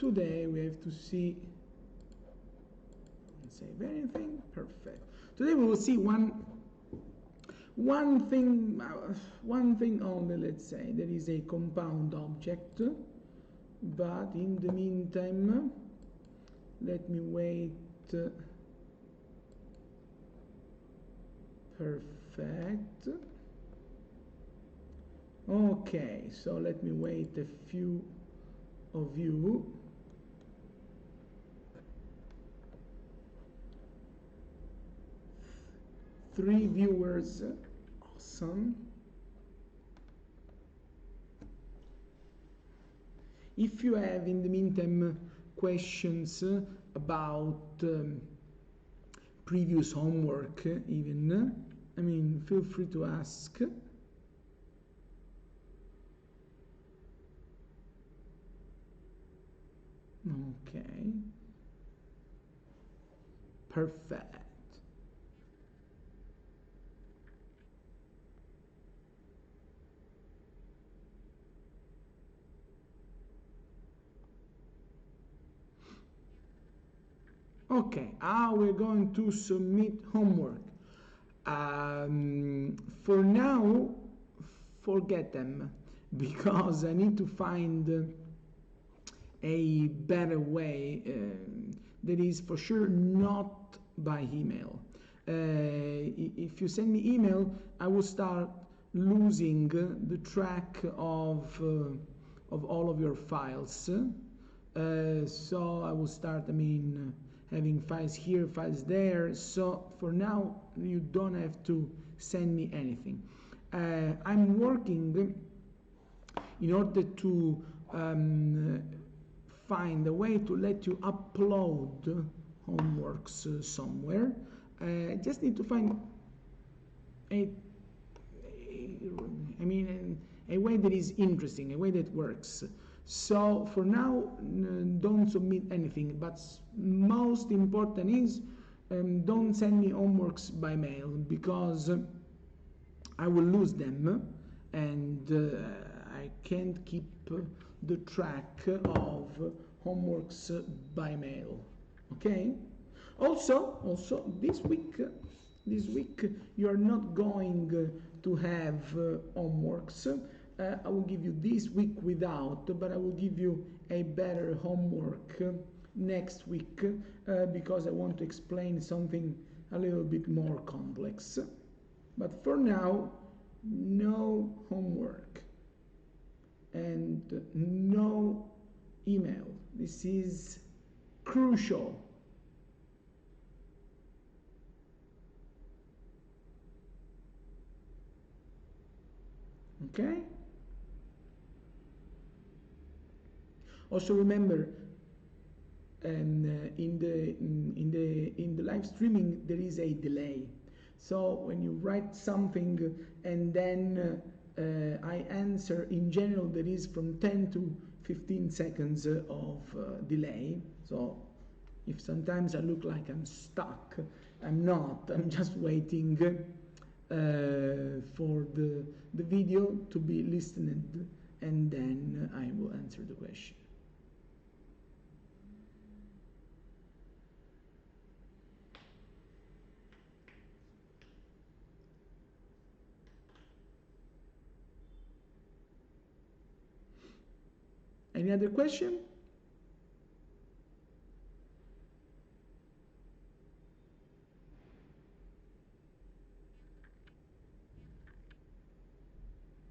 today we have to see, don't save anything, perfect. Today we will see one thing only. Let's say there is a compound object, but in the meantime let me wait. Perfect. Okay, so let me wait a few of you. Three viewers, awesome. If you have in the meantime questions about previous homework even, I mean, feel free to ask. Okay. Perfect. Okay, how we're going to submit homework. For now, forget them, because I need to find a better way that is for sure not by email. If you send me email, I will start losing the track of all of your files. So I will start, having files here, files there. So for now, you don't have to send me anything. I'm working in order to find a way to let you upload homeworks somewhere. I just need to find a way that is interesting, a way that works. So for now, don't submit anything, but most important is don't send me homeworks by mail, because I will lose them, and I can't keep the track of homeworks by mail. Okay. Also this week you are not going to have homeworks. I will give you this week without, but I will give you a better homework next week, because I want to explain something a little bit more complex. But for now, no homework and no email. This is crucial. Okay? Also remember, in the live streaming there is a delay. So when you write something and then I answer, in general there is from 10 to 15 seconds of delay. So if sometimes I look like I'm stuck, I'm not. I'm just waiting for the video to be listened, and then I will answer the question. Any other question?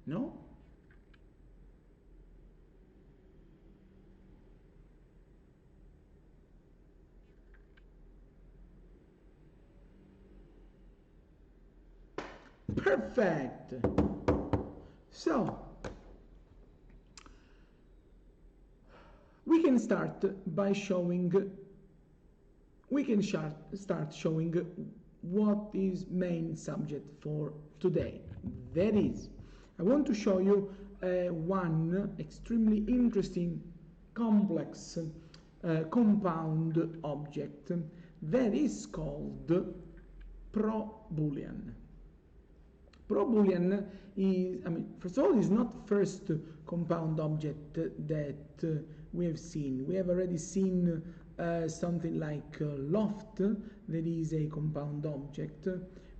No? Perfect. So we can start by showing, start showing what is main subject for today. That is, I want to show you one extremely interesting, complex compound object that is called probloolean. Probloolean is, first of all, is not first compound object that we have seen. We have already seen something like loft, that is a compound object.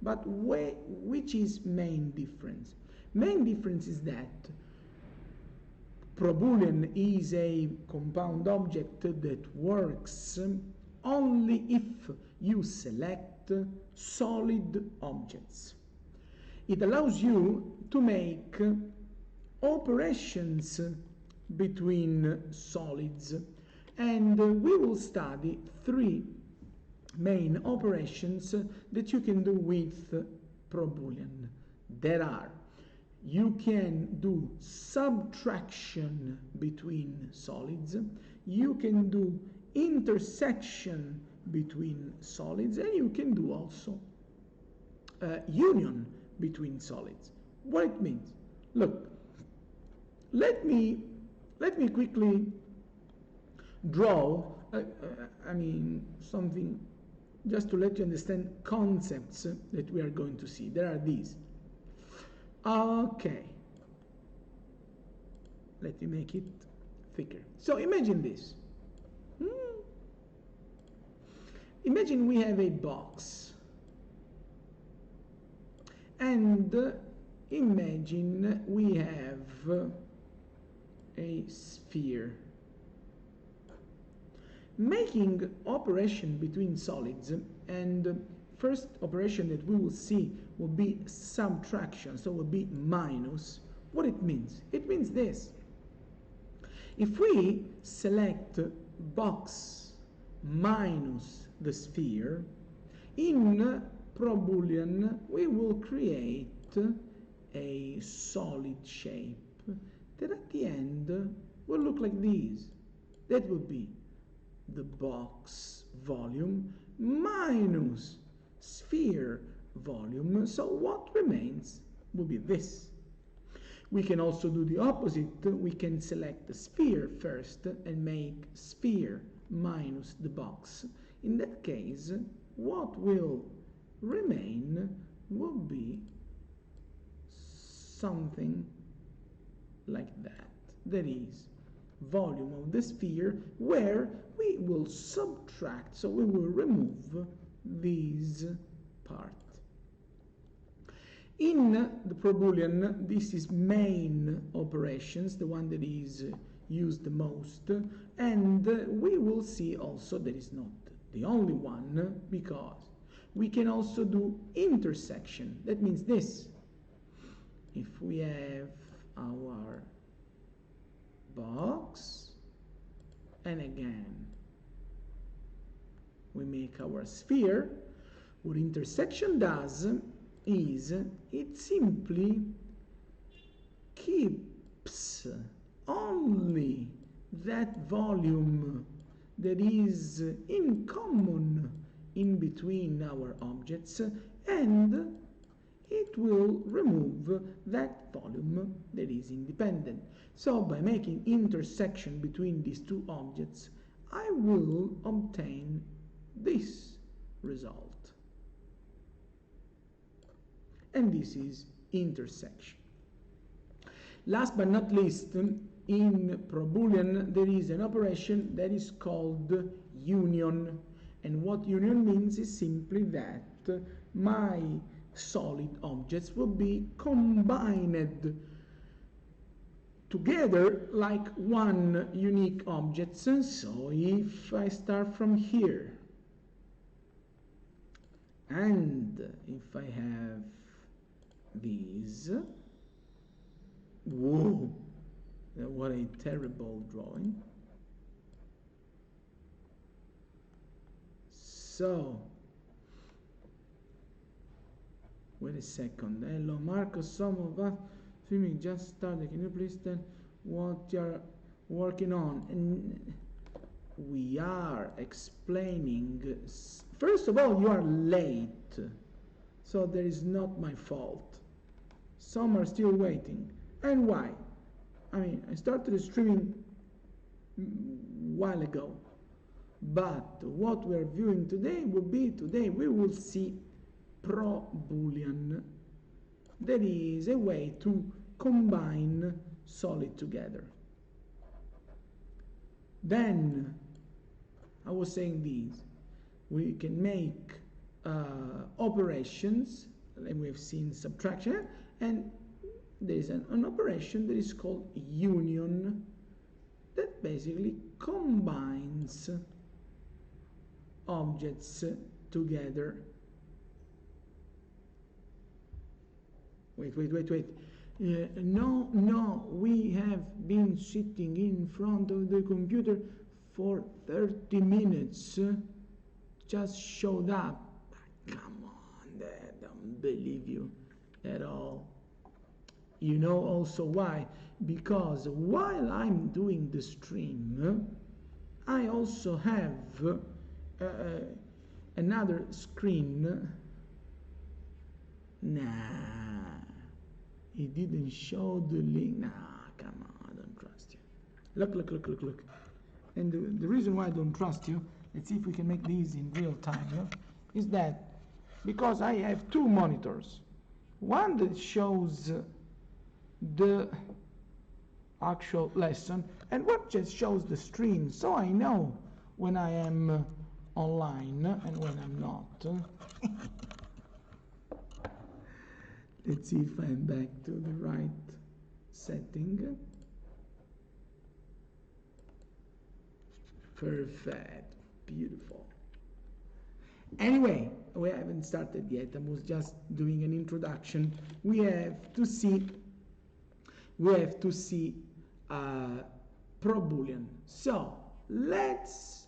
But which is main difference? Main difference is that probloolean is a compound object that works only if you select solid objects. It allows you to make operations between solids, and we will study three main operations that you can do with probloolean. There are: you can do subtraction between solids, you can do intersection between solids, and you can do also union between solids. What it means? Look, let me quickly draw something just to let you understand concepts that we are going to see. There are these. Okay, let me make it thicker. So imagine this. Imagine we have a box, and imagine we have a sphere. Making operation between solids, and first operation that we will see will be subtraction, so will be minus. What it means? It means this. If we select box minus the sphere, in probloolean we will create a solid shape that at the end will look like this. That will be the box volume minus sphere volume. So what remains will be this. We can also do the opposite. We can select the sphere first and make sphere minus the box. In that case, what will remain will be something like that. That is volume of the sphere, where we will subtract, so we will remove this part. In the probloolean, this is main operations, the one that is used the most, and we will see also that is not the only one, because we can also do intersection. That means this. If we have our box, and again we make our sphere, what intersection does is it simply keeps only that volume that is in common in between our objects, and it will remove that volume that is independent. So by making intersection between these two objects, I will obtain this result. And this is intersection. Last but not least, in probloolean there is an operation that is called union. And what union means is simply that my solid objects will be combined together like one unique object. So if I start from here, and if I have these, whoa, what a terrible drawing. So wait a second. Hello Marco, some of us filming just started. Can you please tell what you're working on? And we are explaining. First of all, you are late, so there is not my fault. Some are still waiting. And why? I mean, I started streaming a while ago, but what we are viewing today will be we will see probloolean. That is a way to combine solid together. Then I was saying these. We can make operations, and we have seen subtraction, and there is an operation that is called union that basically combines objects together. Wait. No, we have been sitting in front of the computer for 30 minutes. Just showed up. Come on, I don't believe you at all. You know also why? Because while I'm doing the stream, I also have another screen. Nah, he didn't show the link. Nah, come on, I don't trust you. Look. And the reason why I don't trust you, let's see if we can make these in real time, is that because I have two monitors. One that shows the actual lesson, and one just shows the stream, so I know when I am online and when I'm not. Let's see if I'm back to the right setting. Perfect, beautiful. Anyway, we haven't started yet. I was just doing an introduction. We have to see probloolean. So let's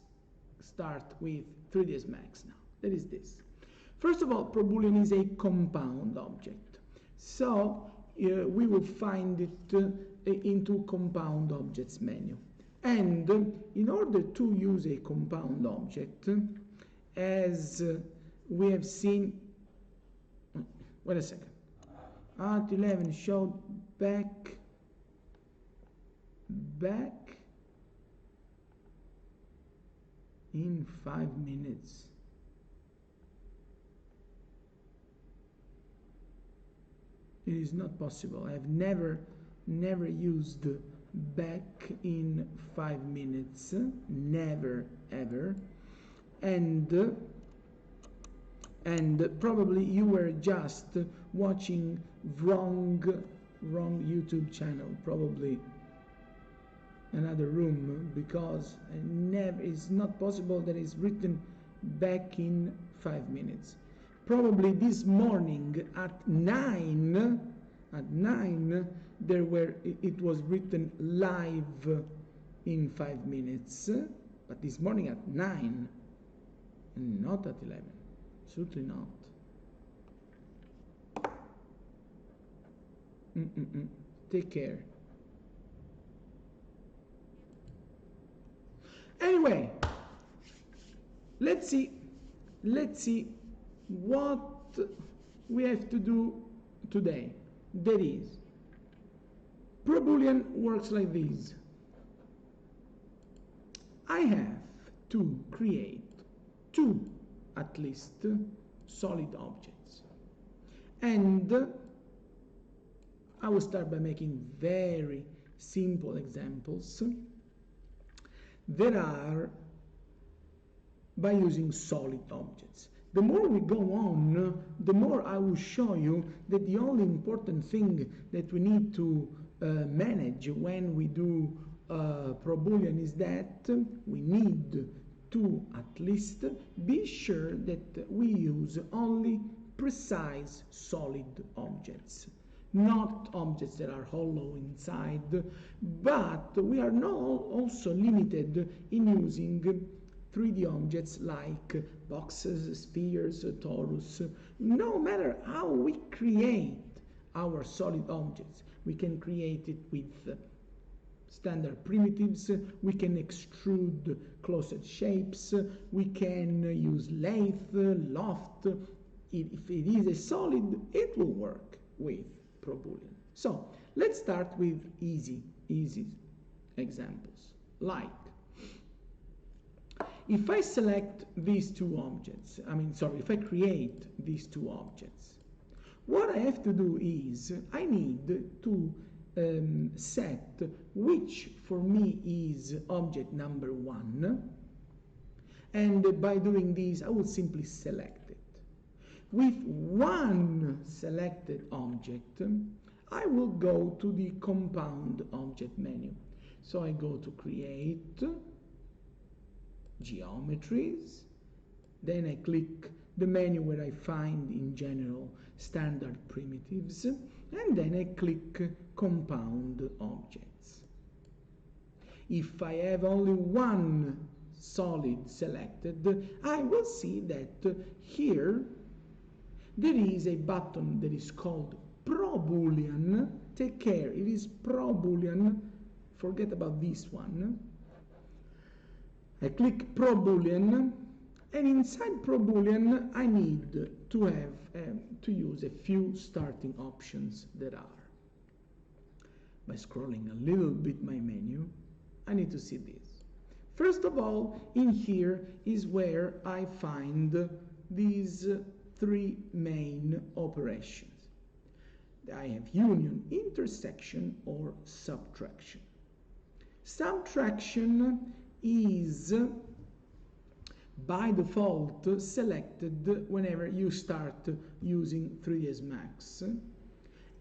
start with 3ds Max now. That is this. First of all, probloolean is a compound object. So we will find it into compound objects menu. And in order to use a compound object, as we have seen, wait a second, Art 11 showed back in 5 minutes. It is not possible. I have never used back in 5 minutes, never ever. And probably you were just watching wrong YouTube channel, probably another room, because it's not possible that it's written back in 5 minutes. Probably this morning at 9 it was written live in 5 minutes, but this morning at 9, not at 11, certainly not. Take care. Anyway, let's see what we have to do today. That is, probloolean works like this. I have to create two, at least, solid objects. And I will start by making very simple examples that are by using solid objects. The more we go on, the more I will show you that the only important thing that we need to manage when we do probloolean is that we need to at least be sure that we use only precise solid objects, not objects that are hollow inside, but we are not also limited in using 3D objects like boxes, spheres, torus. No matter how we create our solid objects, we can create it with standard primitives, we can extrude closed shapes, we can use lathe, loft. If it is a solid, it will work with probloolean. So let's start with easy examples. Like, if I select these two objects, if I create these two objects, what I have to do is I need to set, which for me is object number 1, and by doing this I will simply select it. With one selected object, I will go to the compound object menu. So I go to create, geometries, then I click the menu where I find in general standard primitives, and then I click compound objects. If I have only one solid selected, I will see that here there is a button that is called probloolean. Take care, it is probloolean. Forget about this one. I click probloolean, and inside probloolean I need to have to use a few starting options that are. By scrolling a little bit my menu, I need to see this. First of all, in here is where I find these 3 main operations. I have union, intersection, or subtraction. Subtraction is by default selected whenever you start using 3ds Max,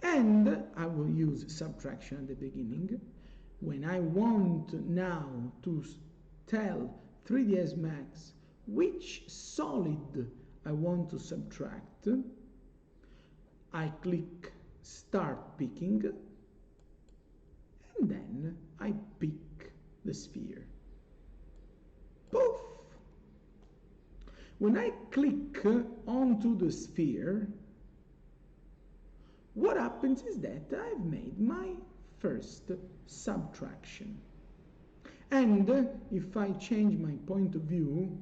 and I will use subtraction at the beginning. When I want now to tell 3ds Max which solid I want to subtract, I click start picking, and then I pick the sphere. Poof! When I click onto the sphere, what happens is that I've made my first subtraction. And if I change my point of view,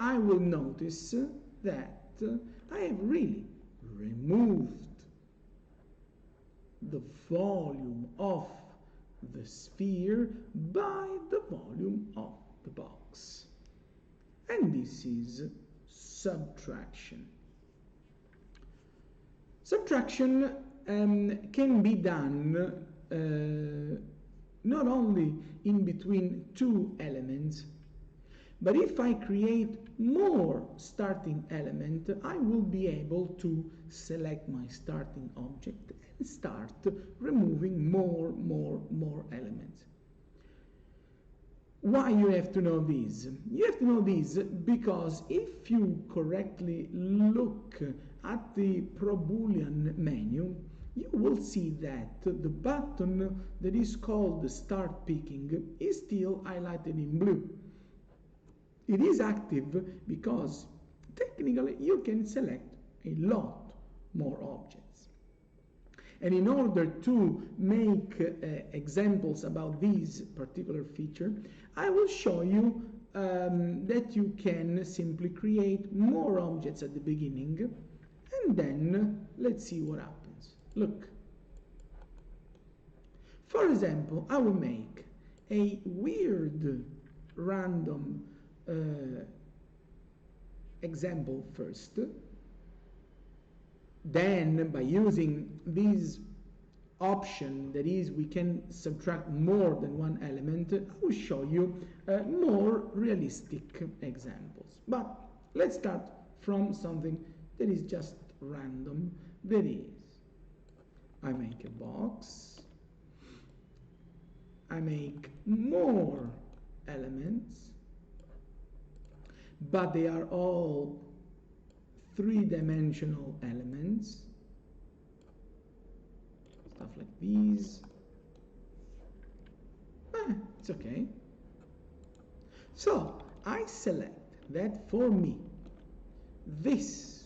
I will notice that I have really removed the volume of the sphere by the volume of the box. And this is subtraction. Subtraction can be done not only in between 2 elements, but if I create more starting element, I will be able to select my starting object and start removing more elements. Why you have to know this? You have to know this because if you correctly look at the probloolean menu, you will see that the button that is called start picking is still highlighted in blue. It is active because technically you can select a lot more objects. And in order to make examples about this particular feature, I will show you that you can simply create more objects at the beginning, and then let's see what happens. Look. For example, I will make a weird random example first. Then, by using this option, that is, we can subtract more than one element, I will show you more realistic examples. But let's start from something that is just random. That is, I make a box, I make more elements, but they are all 3-dimensional elements, stuff like these. It's okay. So I select that for me this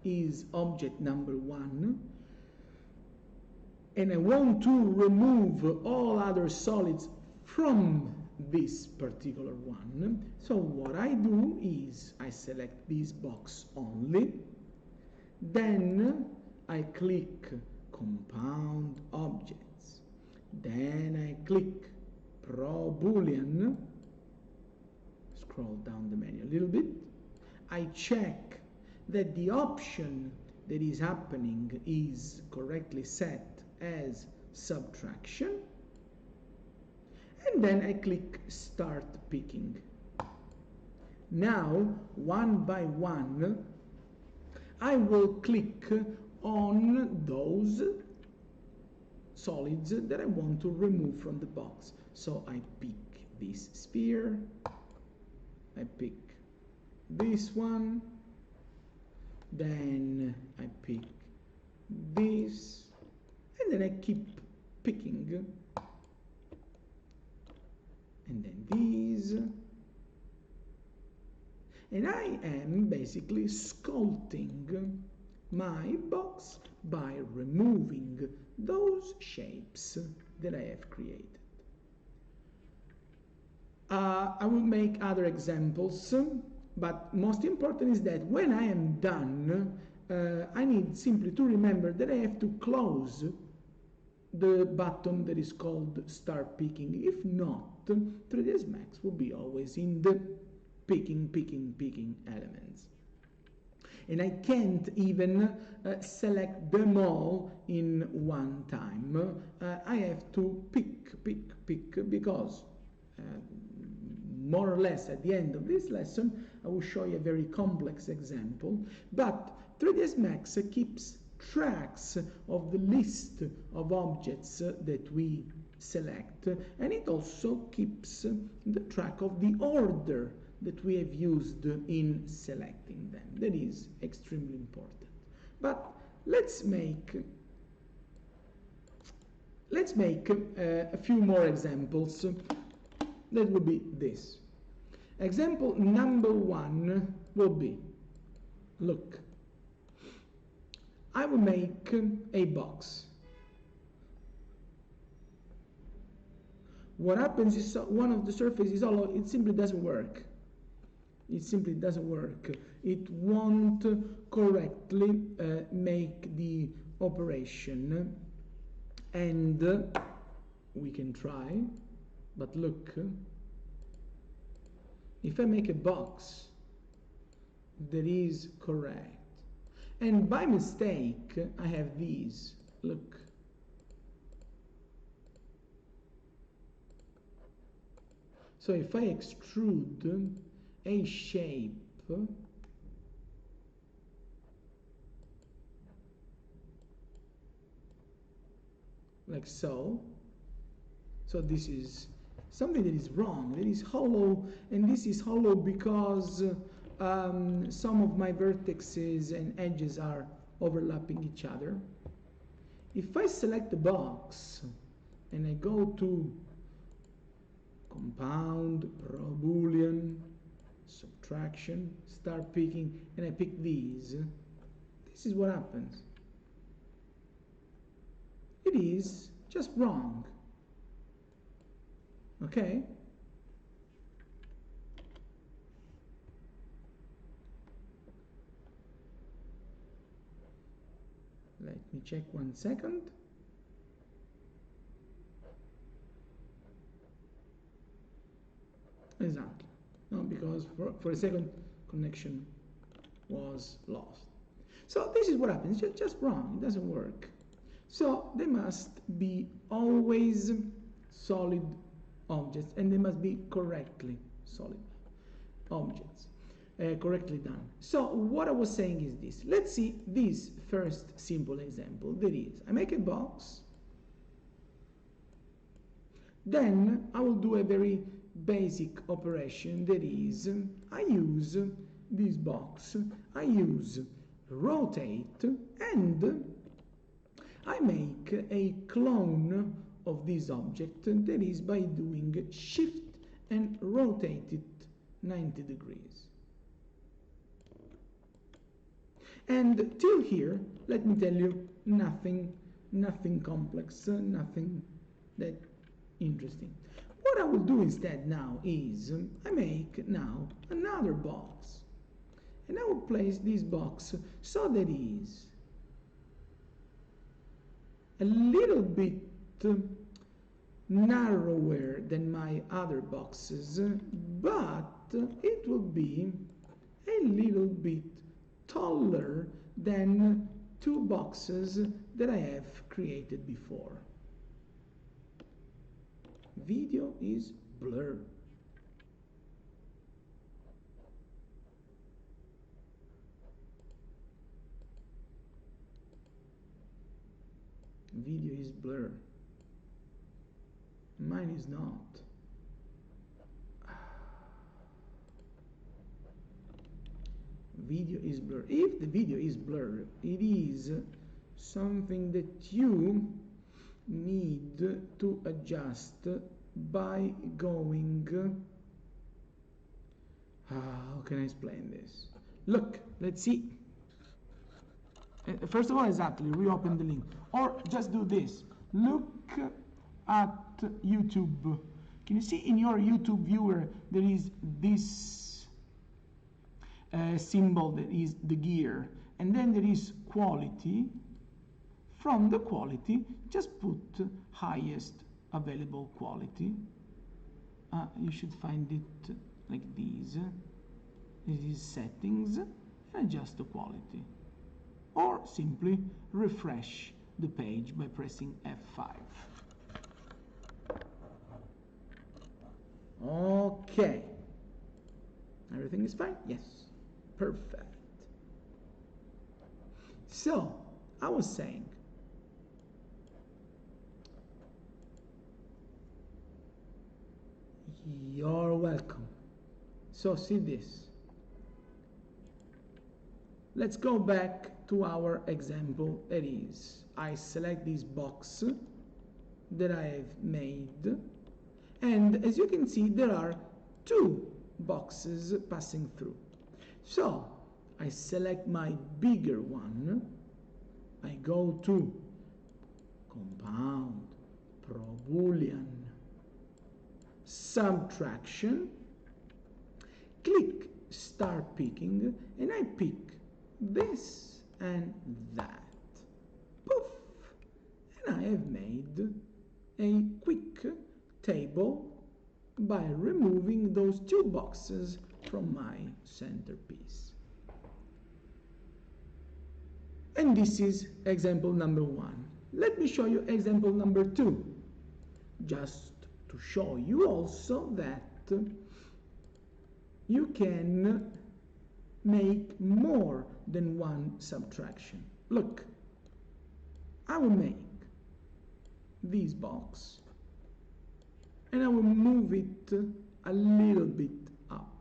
is object number 1, and I want to remove all other solids from this particular one. So what I do is I select this box only, then I click compound objects, then I click probloolean, scroll down the menu a little bit, I check that the option that is happening is correctly set as subtraction, and then I click start picking. Now, one by one, I will click on those solids that I want to remove from the box. So I pick this sphere, I pick this one, then I pick this, and then I keep picking, and then these, and I am basically sculpting my box by removing those shapes that I have created. I will make other examples, but most important is that when I am done, I need simply to remember that I have to close the button that is called Start Picking. If not, 3ds Max will be always in the picking elements. And I can't even select them all in one time. I have to pick, because more or less at the end of this lesson, I will show you a very complex example, but 3ds Max keeps tracks of the list of objects that we select, and it also keeps the track of the order that we have used in selecting them. That is extremely important. But let's make a few more examples. That will be this. Example number 1 will be, look, I will make a box. What happens is one of the surfaces is hollow. It simply doesn't work. It simply doesn't work. It won't correctly make the operation. And we can try, but look, if I make a box that is correct, and by mistake I have these, look, so if I extrude a shape like so, so this is something that is wrong, that is hollow, and this is hollow because some of my vertices and edges are overlapping each other. If I select the box and I go to compound, probloolean, subtraction, start picking, and I pick these, this is what happens. It is just wrong. Okay? Let me check 1 second. Exactly. No, because for a second connection was lost. So this is what happens. It's just wrong. It doesn't work. So they must be always solid objects, and they must be correctly solid objects, correctly done. So what I was saying is this. Let's see this first simple example. That is, I make a box, then I will do a very basic operation. That is, I use this box, I use rotate, and I make a clone of this object, that is by doing shift and rotate it 90 degrees. And till here, let me tell you, nothing complex, nothing that interesting. What I will do instead now is, I make now another box, and I will place this box so that is a little bit narrower than my other boxes, but it will be a little bit taller than two boxes that I have created before. Video is blur. Video is blur. Mine is not. Video is blur. If the video is blur, it is something that you need to adjust by going, how can I explain this? Look, let's see. First of all, exactly, reopen the link. Or just do this. Look at YouTube. Can you see in your YouTube viewer there is this symbol that is the gear, and then there is quality. From the quality, just put highest available quality. You should find it like this. This is settings, and adjust the quality. Or simply refresh the page by pressing F5. Okay. Everything is fine? Yes. Perfect. So, I was saying, you're welcome. So, see this. Let's go back to our example. That is, I select this box that I have made, and as you can see, there are two boxes passing through. So I select my bigger one, I go to compound, probloolean, subtraction, click start picking, and I pick this and that. Poof! And I have made a quick table by removing those two boxes from my centerpiece. And this is example number 1. Let me show you example number 2, just to show you also that you can make more than one subtraction. Look, I will make this box and I will move it a little bit up.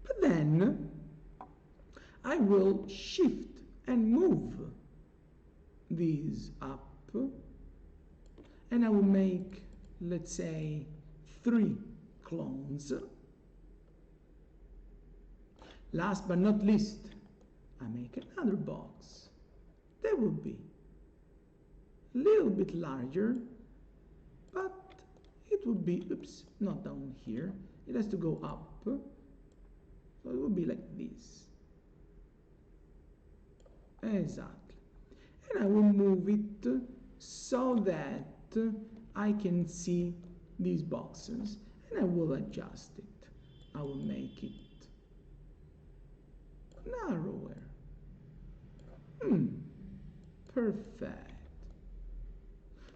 But then I will shift and move these up, and I will make, let's say, 3 clones. Last but not least, I make another box. That will be a little bit larger, but it would be, oops, not down here. It has to go up. So it will be like this. Exactly. And I will move it so that I can see these boxes, and I will adjust it. I will make it narrower. Perfect.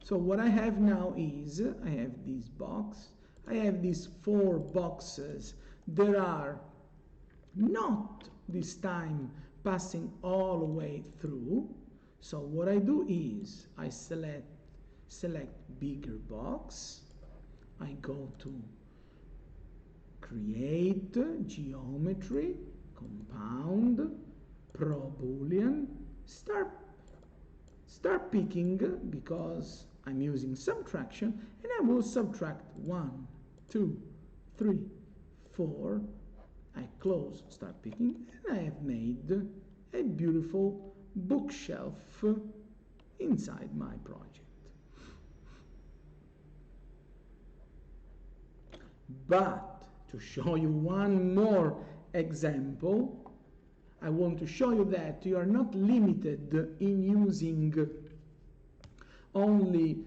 So what I have now is, I have this box, I have these 4 boxes that are not this time passing all the way through. So what I do is I select bigger box, I go to create geometry, compound, probloolean, start picking, because I'm using subtraction, and I will subtract 1, 2, 3, 4. I close start picking, and I have made a beautiful bookshelf inside my project. But to show you one more example, I want to show you that you are not limited in using only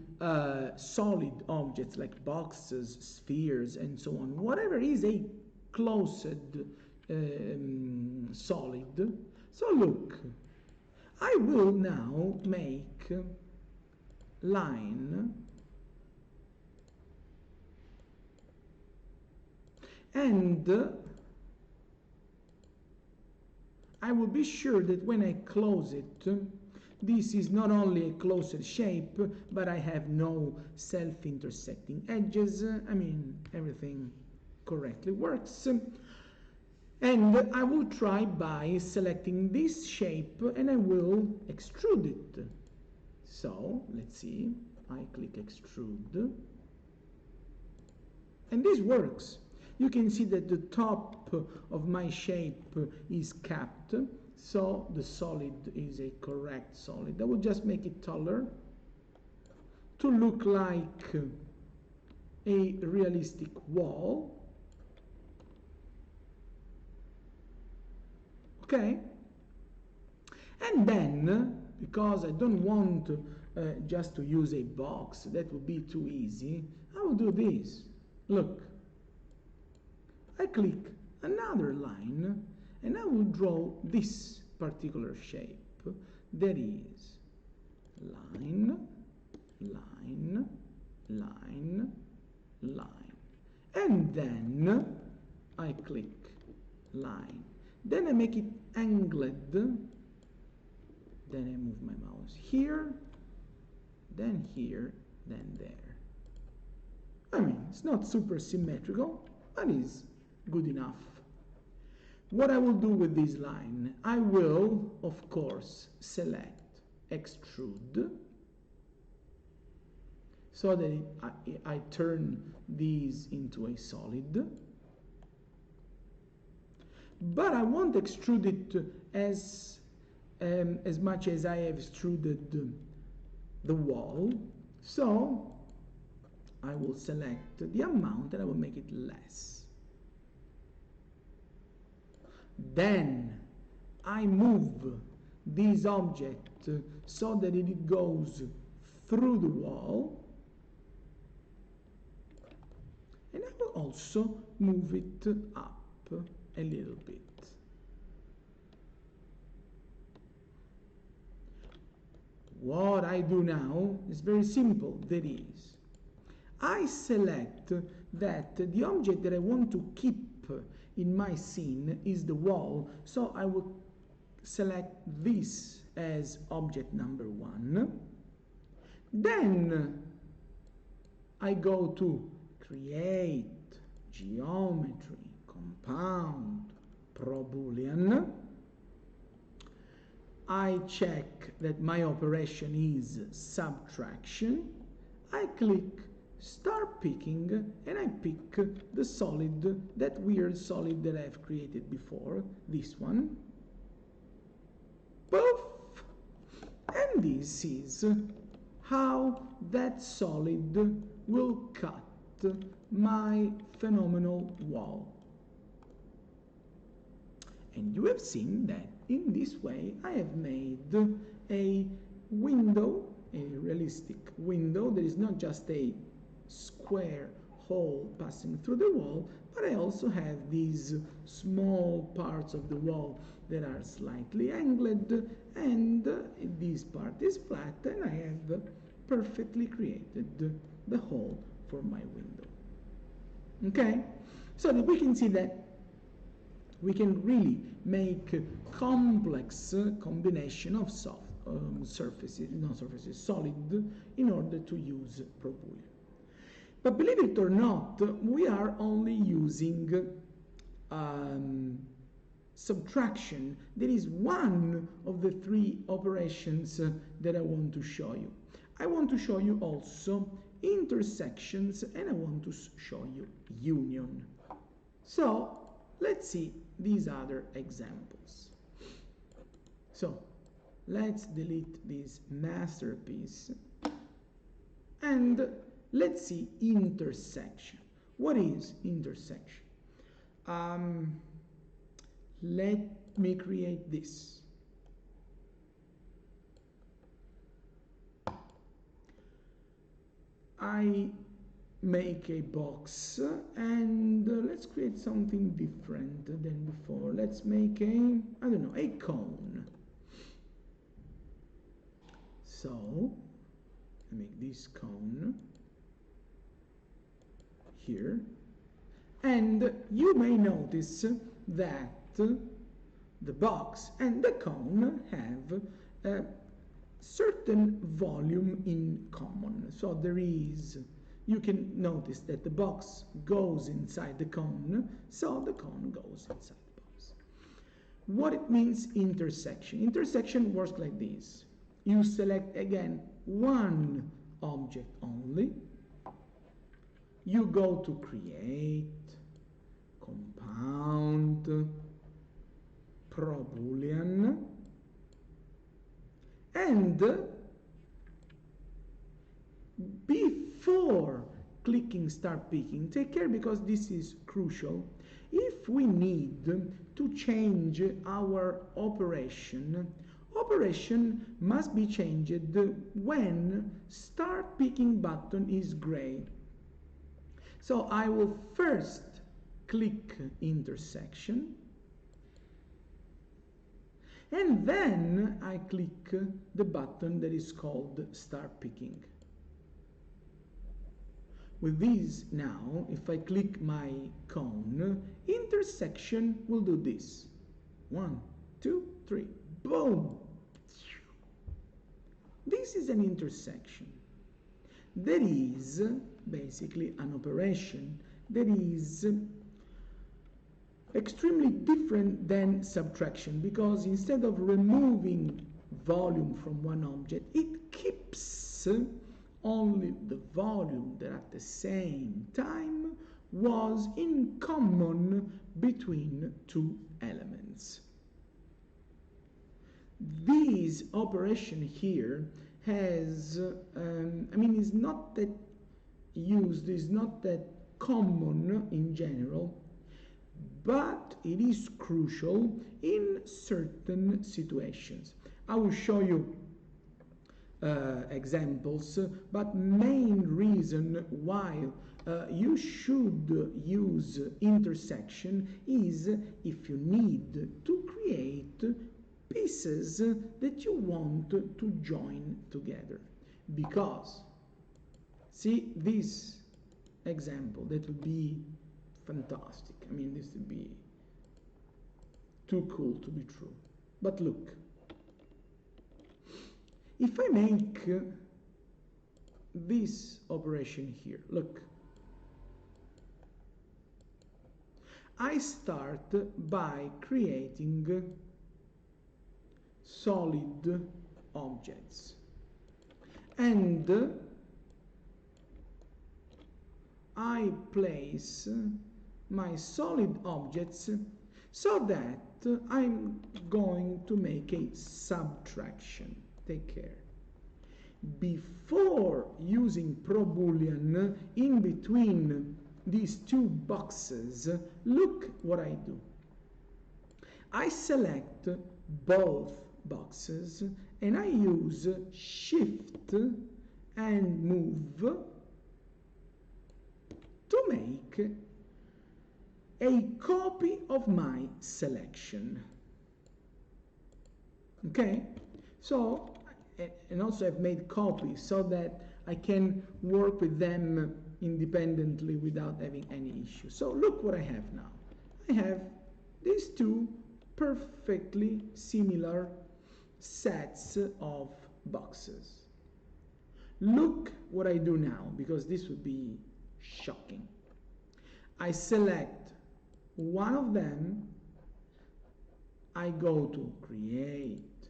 solid objects like boxes, spheres, and so on. Whatever is a closed solid. So look, I will now make line, and I will be sure that when I close it, this is not only a closed shape, but I have no self-intersecting edges. I mean, everything correctly works. And I will try by selecting this shape and I will extrude it. So, let's see. I click extrude. And this works. You can see that the top of my shape is capped, so the solid is a correct solid. I will just make it taller to look like a realistic wall. Okay? And then, because I don't want just to use a box, that would be too easy, I will do this. Look. I click another line and I will draw this particular shape. That is line, line, line, line. And then I click line. Then I make it angled. Then I move my mouse here, then there. I mean, it's not super symmetrical, but it's good enough. What I will do with this line, I will, of course, select extrude so that I turn these into a solid. But I won't extrude it as much as I have extruded the wall. So I will select the amount and I will make it less. Then I move this object so that it goes through the wall, and I will also move it up a little bit. What I do now is very simple. That is, I select that the object that I want to keep in my scene is the wall, so I will select this as object number 1. Then I go to create, geometry, compound, probloolean. I check that my operation is subtraction. I click start picking and I pick the solid, that weird solid that I've created before, this one. Poof! And this is how that solid will cut my phenomenal wall. And you have seen that in this way I have made a window, a realistic window that is not just a square hole passing through the wall, but I also have these small parts of the wall that are slightly angled, and this part is flat, and I have perfectly created the hole for my window. Okay, so that we can see that we can really make complex combination of surfaces, solid, in order to use probloolean. But believe it or not, we are only using subtraction. That is one of the 3 operations that I want to show you. I want to show you also intersections, and I want to show you union. So let's see these other examples. So let's delete this masterpiece and let's see intersection. What is intersection? Let me create this. I make a box and let's create something different than before. Let's make a, I don't know, a cone. So I make this cone here, and you may notice that the box and the cone have a certain volume in common. So there is, you can notice that the box goes inside the cone, so the cone goes inside the box. What it means intersection? Intersection works like this. You select again one object only. You go to create, compound, probloolean, and before clicking start picking, take care, because this is crucial. If we need to change our operation must be changed when start picking button is gray. So I will first click intersection, and then I click the button that is called start picking. With this now, if I click my cone, intersection will do this. 1, 2, 3, boom! This is an intersection. That is basically an operation that is extremely different than subtraction, because instead of removing volume from one object, it keeps only the volume that at the same time was in common between two elements. This operation here has, is not that used, is not that common in general, but it is crucial in certain situations. I will show you examples, but main reason why you should use intersection is if you need to create pieces that you want to join together. Because, see this example, that would be fantastic. This would be too cool to be true. But look, if I make this operation here, look, I start by creating solid objects, and I place my solid objects so that I'm going to make a subtraction. Take care. Before using probloolean in between these two boxes, look what I do. I select both boxes and I use shift and move to make a copy of my selection. Okay? So, and also I've made copies so that I can work with them independently without having any issue. So look what I have now. I have these two perfectly similar sets of boxes. Look what I do now, because this would be shocking. I select one of them, I go to create,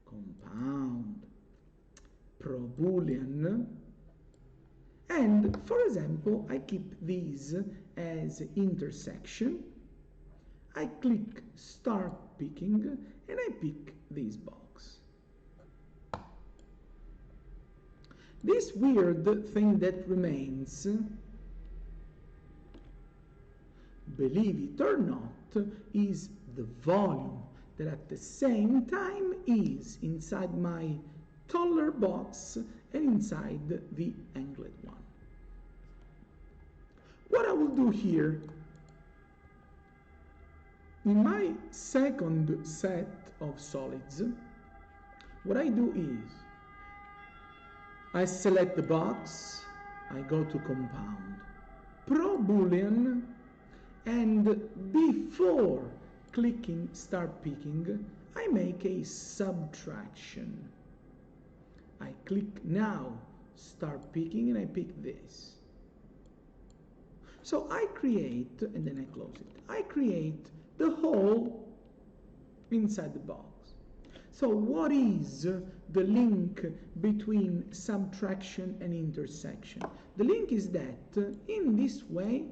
compound, probloolean, and for example I keep these as intersection. I click start picking and I pick this box. This weird thing that remains, believe it or not, is the volume that at the same time is inside my taller box and inside the angled one. What I will do here, in my second set of solids, what I do is I select the box, I go to compound, probloolean, and before clicking start picking, I make a subtraction. I click now start picking and I pick this. So I create, and then I close it, I create the hole inside the box. So what is the link between subtraction and intersection? The link is that in this way,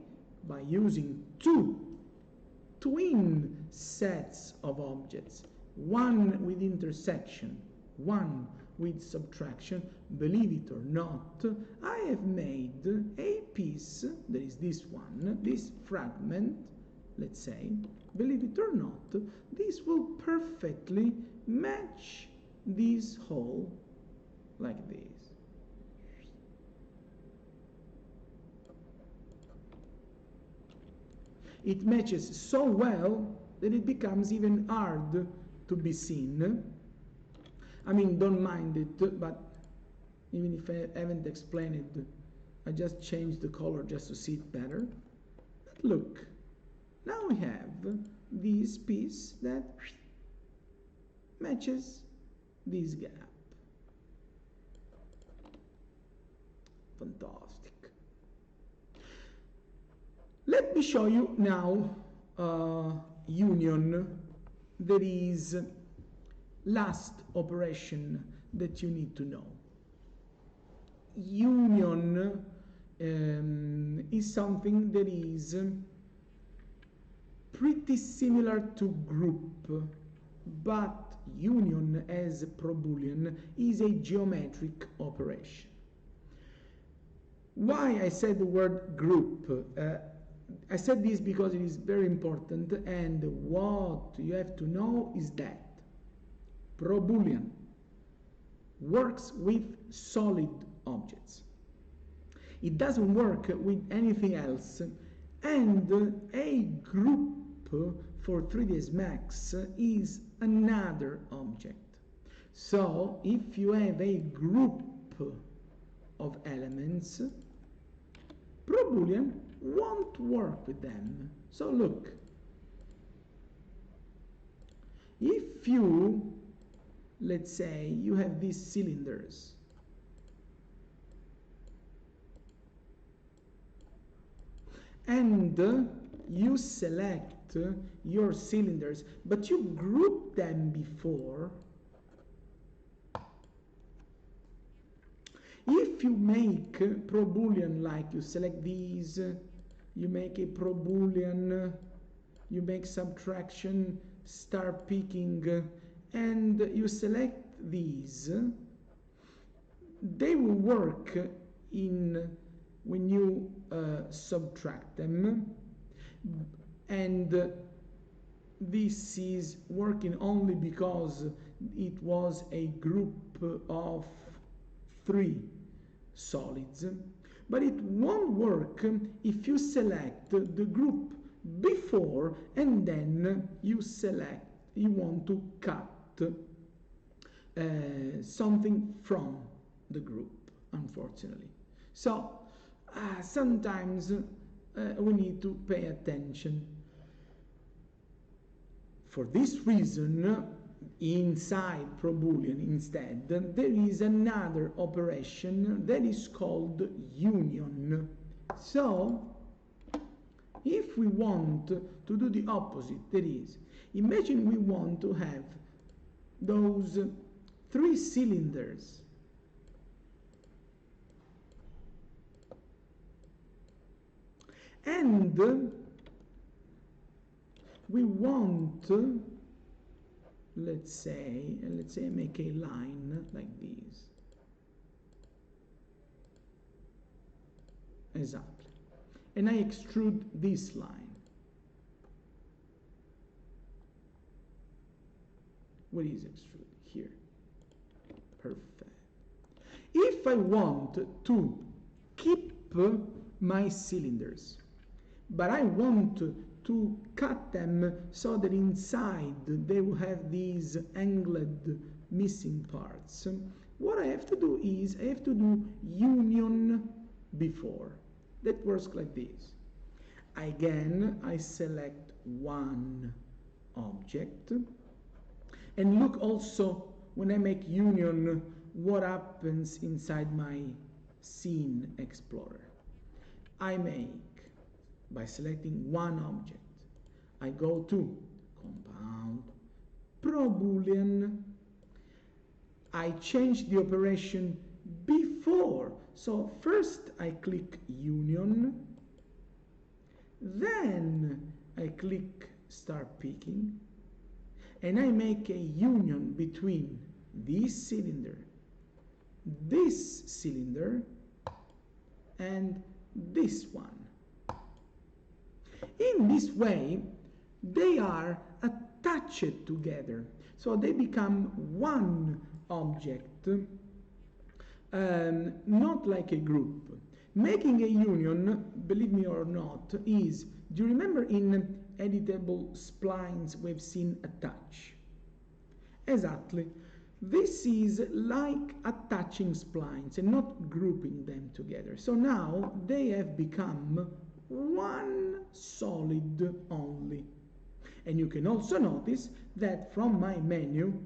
by using two twin sets of objects, one with intersection, one with subtraction, believe it or not, I have made a piece, that is this one, this fragment, let's say, believe it or not, this will perfectly match this hole like this. It matches so well that it becomes even hard to be seen. I mean, don't mind it, but even if I haven't explained it, I just changed the color just to see it better. But look, now we have this piece that matches this gap. Fantastic. Let me show you now union. That is last operation that you need to know. Union is something that is pretty similar to group, but union as probloolean is a geometric operation. Why I said the word group? I said this because it is very important, and what you have to know is that probloolean works with solid objects. It doesn't work with anything else, and a group for 3ds Max is another object. So if you have a group of elements, probloolean won't work with them. So look, if you, let's say, you have these cylinders, and you select your cylinders, but you group them before, if you make probloolean, like you select these, you make a probloolean, you make subtraction, start picking, and you select these, they will work in when you subtract them, and this is working only because it was a group of 3 solids, but it won't work if you select the group before and then you select, you want to cut something from the group, unfortunately. So sometimes we need to pay attention. For this reason, inside probloolean instead, there is another operation that is called union. So if we want to do the opposite, that is, imagine we want to have those 3 cylinders, and we want, let's say make a line like this, exactly, and I extrude this line. What is extrude? Here. Perfect. If I want to keep my cylinders, but I want to cut them so that inside they will have these angled missing parts, what I have to do is I have to do union before. That works like this. Again, I select one object, and look also when I make union what happens inside my scene explorer. I make, by selecting one object, I go to compound, probloolean, I change the operation before. So first I click union, then I click start picking, and I make a union between this cylinder, and this one. In this way, they are attached together, so they become one object, not like a group. Making a union, believe me or not, is, do you remember in editable splines we've seen attach? Exactly. This is like attaching splines and not grouping them together. So now they have become one solid only. And you can also notice that from my menu,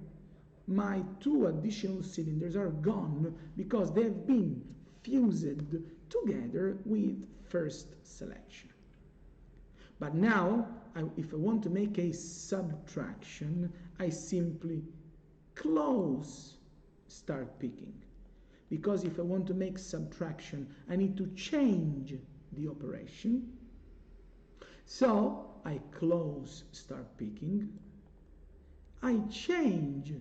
my two additional cylinders are gone because they have been fused together with first selection. But now, if I want to make a subtraction, I simply close start picking. Because if I want to make subtraction, I need to change the operation. So I close start picking. I change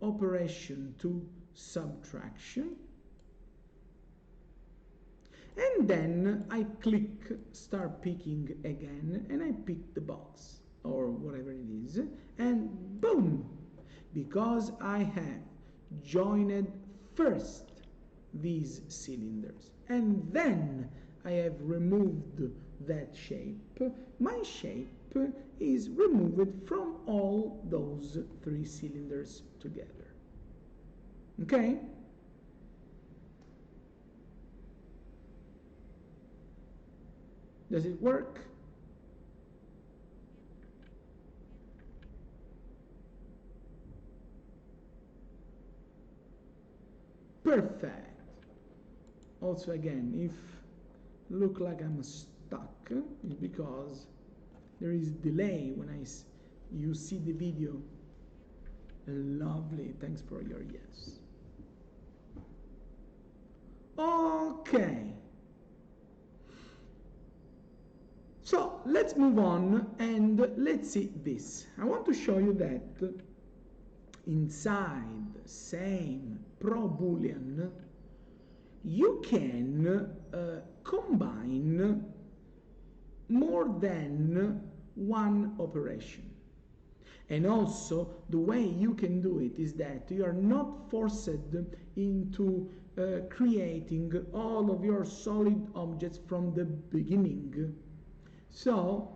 operation to subtraction. And then I click start picking again, and I pick the box or whatever it is, and boom! Because I have joined first these cylinders and then I have removed that shape, my shape is removed from all those three cylinders together. Okay? Does it work? Perfect. Also again, if look like I'm stuck, it's because there is delay when you see the video. Lovely, thanks for your yes. Okay. So let's move on and let's see this. I want to show you that inside same probloolean you can combine more than one operation. And also the way you can do it is that you are not forced into creating all of your solid objects from the beginning. So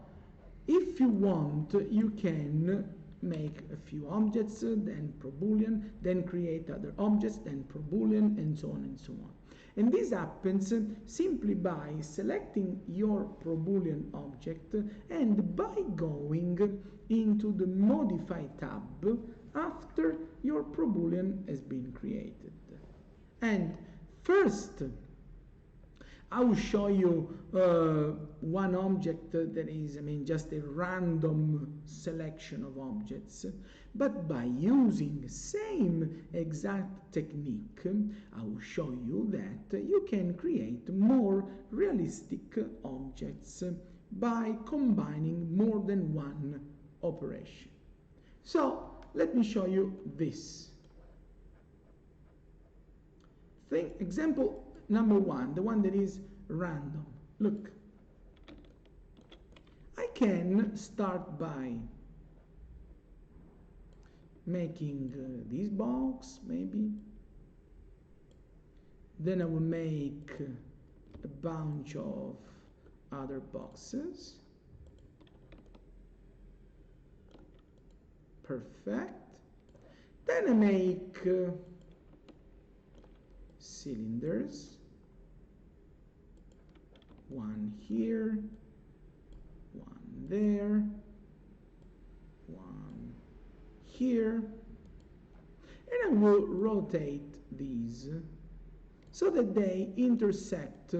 if you want, you can make a few objects, then probloolean, then create other objects, then probloolean, and so on and so on. And this happens simply by selecting your probloolean object and by going into the Modify tab after your probloolean has been created. And first, I will show you one object that is, just a random selection of objects. But by using same exact technique, I will show you that you can create more realistic objects by combining more than one operation. So let me show you this thing. Example number one, the one that is random. Look, I can start by making this box, maybe. Then I will make a bunch of other boxes. Perfect. Then I make cylinders, one here, one there, one here, and I will rotate these so that they intersect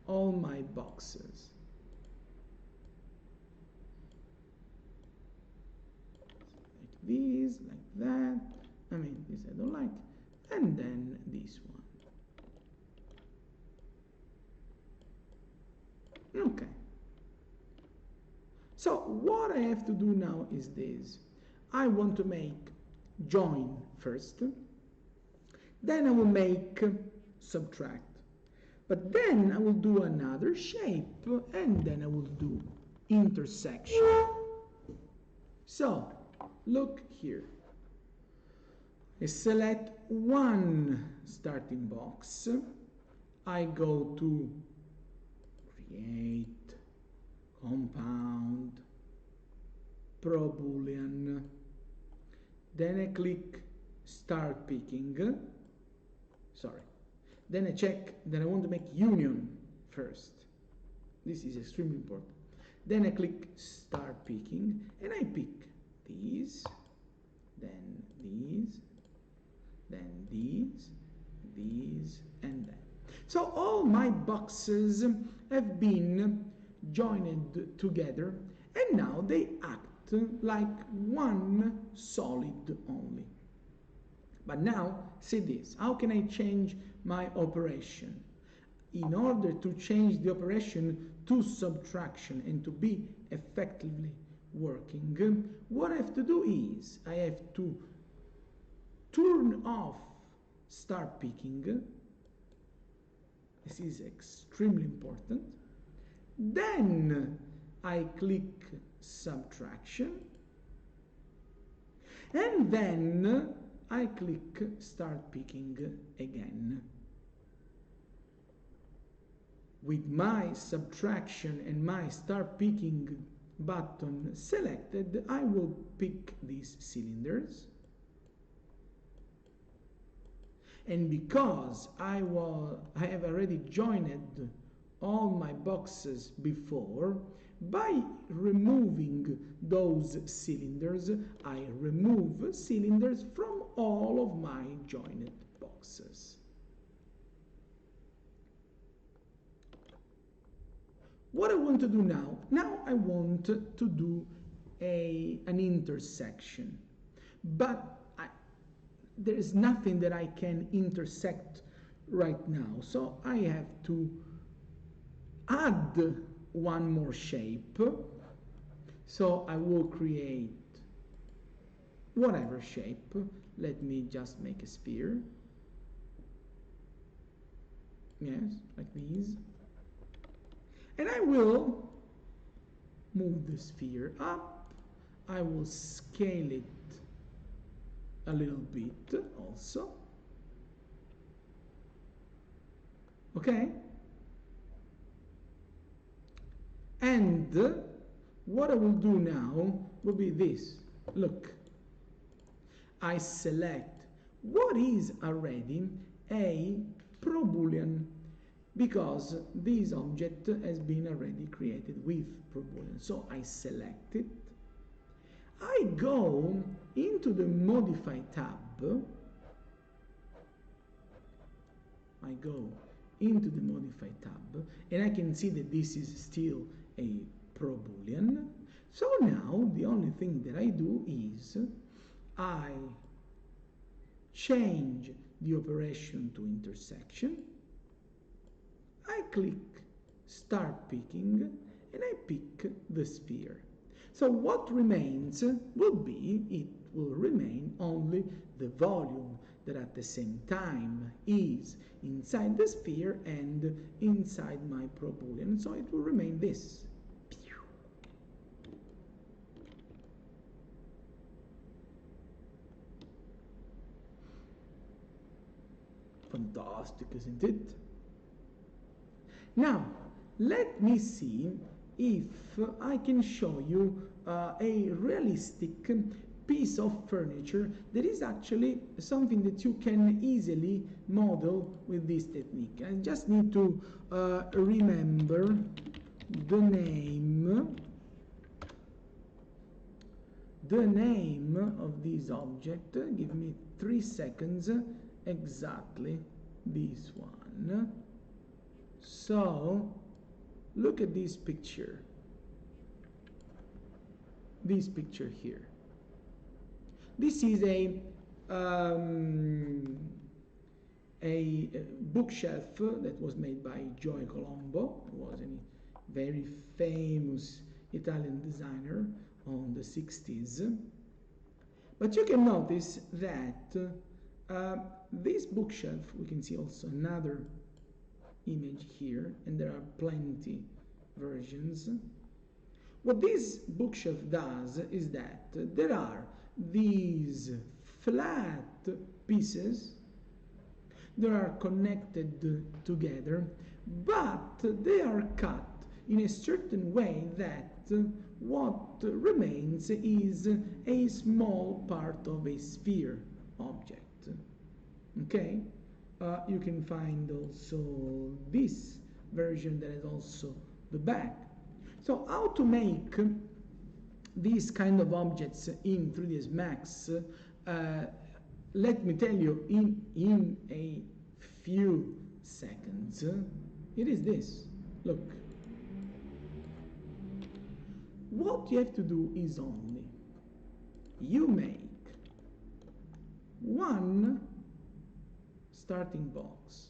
all my boxes. Like these, like that. I mean, this I don't like. And then this one. Okay. So what I have to do now is this. I want to make join first. Then I will make subtract. But then I will do another shape, and then I will do intersection. So, look here. I select one starting box. I go to create, compound, probloolean. Then I click start picking. Sorry. Then I check that I want to make union first. This is extremely important. Then I click start picking and I pick these, then these, then these, and that. So all my boxes have been joined together and now they act like one solid only. But now, see this, how can I change my operation? In order to change the operation to subtraction and to be effectively working, what I have to do is, I have to turn off start picking. This is extremely important. Then I click subtraction. And then I click start picking again. With my subtraction and my start picking button selected, I will pick these cylinders. And because I have already joined all my boxes before, by removing those cylinders, I remove cylinders from all of my joined boxes. What I want to do now? Now I want to do an intersection, but there is nothing that I can intersect right now, so I have to add one more shape. So I will create whatever shape. Let me just make a sphere. Yes, like these. And I will move the sphere up. I will scale it a little bit also. Okay? And what I will do now will be this. Look, I select what is already a probloolean because this object has been already created with probloolean. So I select it. I go into the Modify tab. I go into the Modify tab, and I can see that this is still a probloolean. So now the only thing that I do is I change the operation to intersection. I click start picking and I pick the sphere. So what remains will be, it will remain only the volume that at the same time is inside the sphere and inside my probloolean. So it will remain this. Fantastic, isn't it? Now, let me see if I can show you a realistic piece of furniture, there is actually something that you can easily model with this technique. I just need to remember the name of this object. Give me 3 seconds. Exactly this one. So look at this picture here. This is a bookshelf that was made by Joy Colombo, who was a very famous Italian designer on the 60s. But you can notice that this bookshelf, we can see also another image here, and there are plenty versions. What this bookshelf does is that there are these flat pieces that are connected together, but they are cut in a certain way that what remains is a small part of a sphere object. Okay? You can find also this version that is also the back. So how to make these kind of objects in 3ds Max? Let me tell you in a few seconds. It is this. Look. What you have to do is only you make one starting box.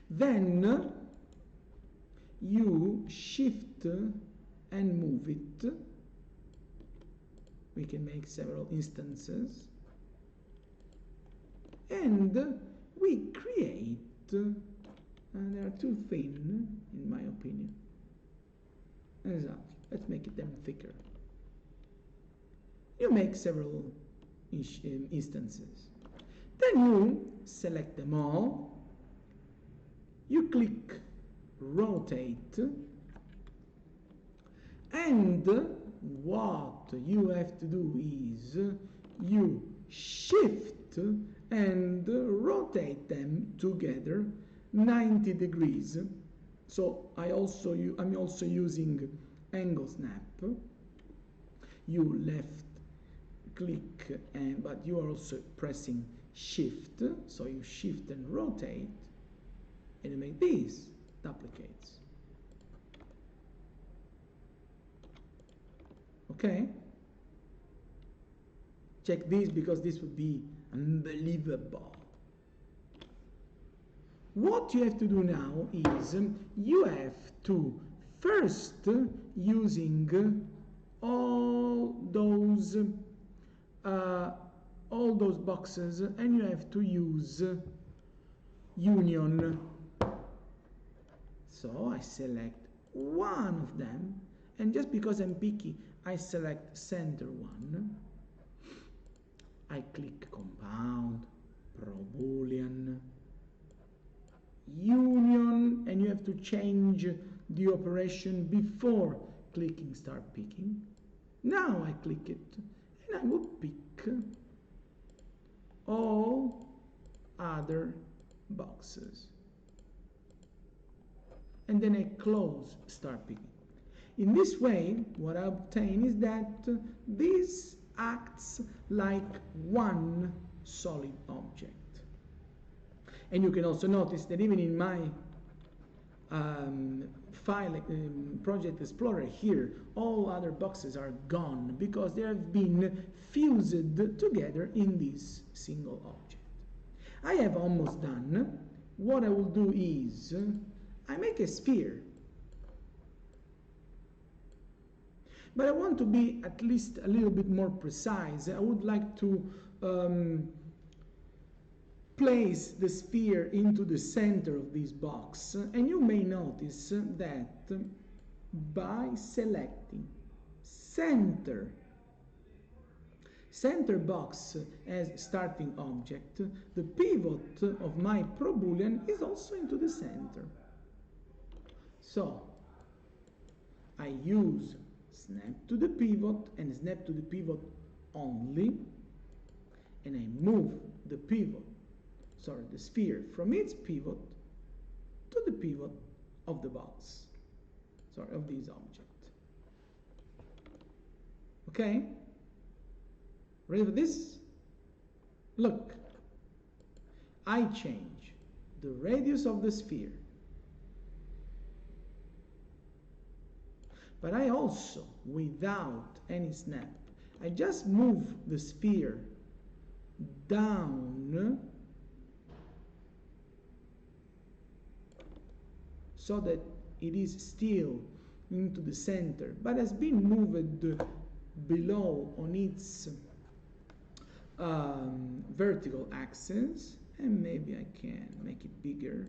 Then you shift and move it. We can make several instances. And we create, they are too thin, in my opinion. Exactly. Let's make them thicker. You make several instances. Then you select them all. You click rotate, and what you have to do is you shift and rotate them together 90 degrees. So I'm also using angle snap. You left click, but you are also pressing shift. So you shift and rotate, and you make these duplicates. Okay? Check this because this would be unbelievable. What you have to do now is you have to first using all those boxes, and you have to use union. So I select one of them, and just because I'm picky, I select center one. I click compound, probloolean, union, and you have to change the operation before clicking start picking. Now I click it, and I will pick all other boxes. And then I close start picking. In this way, what I obtain is that this acts like one solid object. And you can also notice that even in my Project Explorer here, all other boxes are gone because they have been fused together in this single object. I have almost done. What I will do is I make a sphere. But I want to be at least a little bit more precise. I would like to place the sphere into the center of this box. And you may notice that by selecting center box as starting object, the pivot of my probloolean is also into the center. So I use snap to the pivot and snap to the pivot only, and I move the pivot, sorry, the sphere from its pivot to the pivot of the box, sorry, of this object. Okay? Ready for this? Look, I change the radius of the sphere, but I also, without any snap, I just move the sphere down so that it is still into the center, but has been moved below on its vertical axis, and maybe I can make it bigger,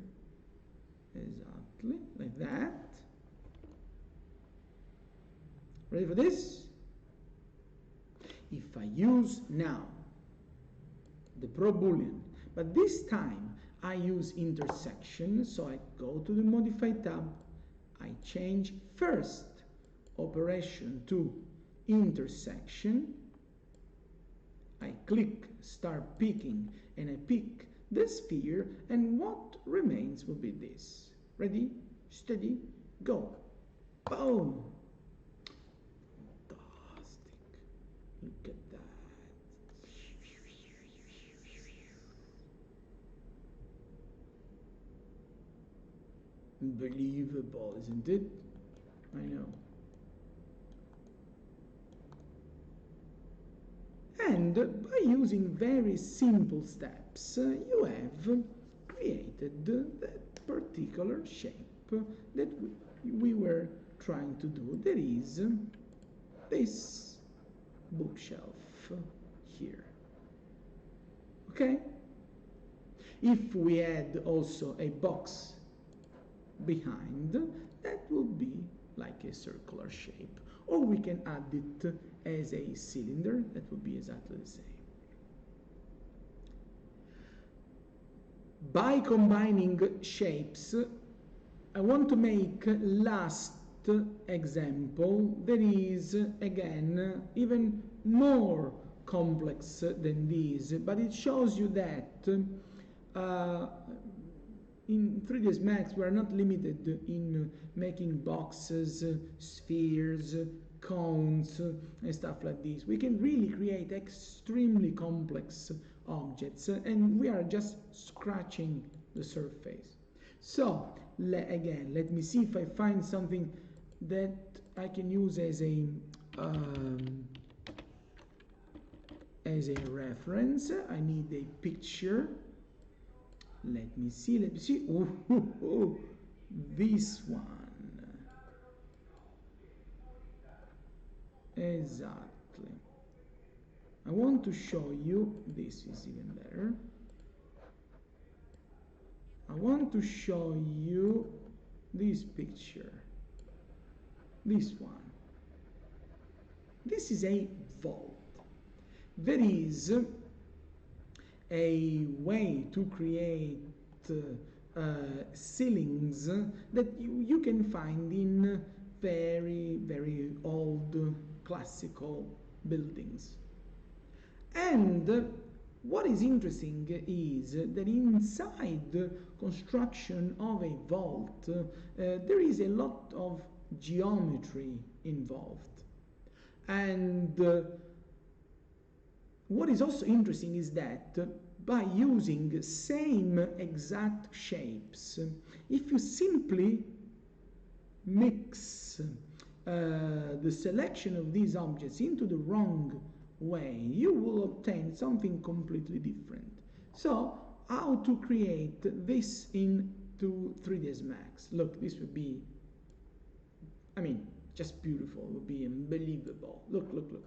exactly like that. Ready for this? If I use now the probloolean, but this time I use intersection, so I go to the modify tab, I change first operation to intersection, I click start picking, and I pick the sphere, and what remains will be this. Ready, steady, go. Boom. Fantastic. Look at that. Unbelievable, isn't it? I know. And by using very simple steps, you have created that particular shape that we were trying to do. There is this bookshelf here. Okay? If we add also a box behind, that will be like a circular shape. Or we can add it as a cylinder, that would be exactly the same. By combining shapes, I want to make last example that is again even more complex than this, but it shows you that in 3ds Max we are not limited in making boxes, spheres, cones and stuff like this. We can really create extremely complex objects, and we are just scratching the surface. So again, let me see if I find something that I can use as a reference. I need a picture. Let me see. Ooh, this one. Exactly. I want to show you, this is even better. I want to show you this picture. This one. This is a vault. There is a way to create ceilings that you can find in very, very old classical buildings. And what is interesting is that inside the construction of a vault, there is a lot of geometry involved. And what is also interesting is that by using same exact shapes, if you simply mix the selection of these objects into the wrong way, you will obtain something completely different. So, how to create this into 3ds Max? Look, this would be, I mean, just beautiful. It would be unbelievable. Look, look, look.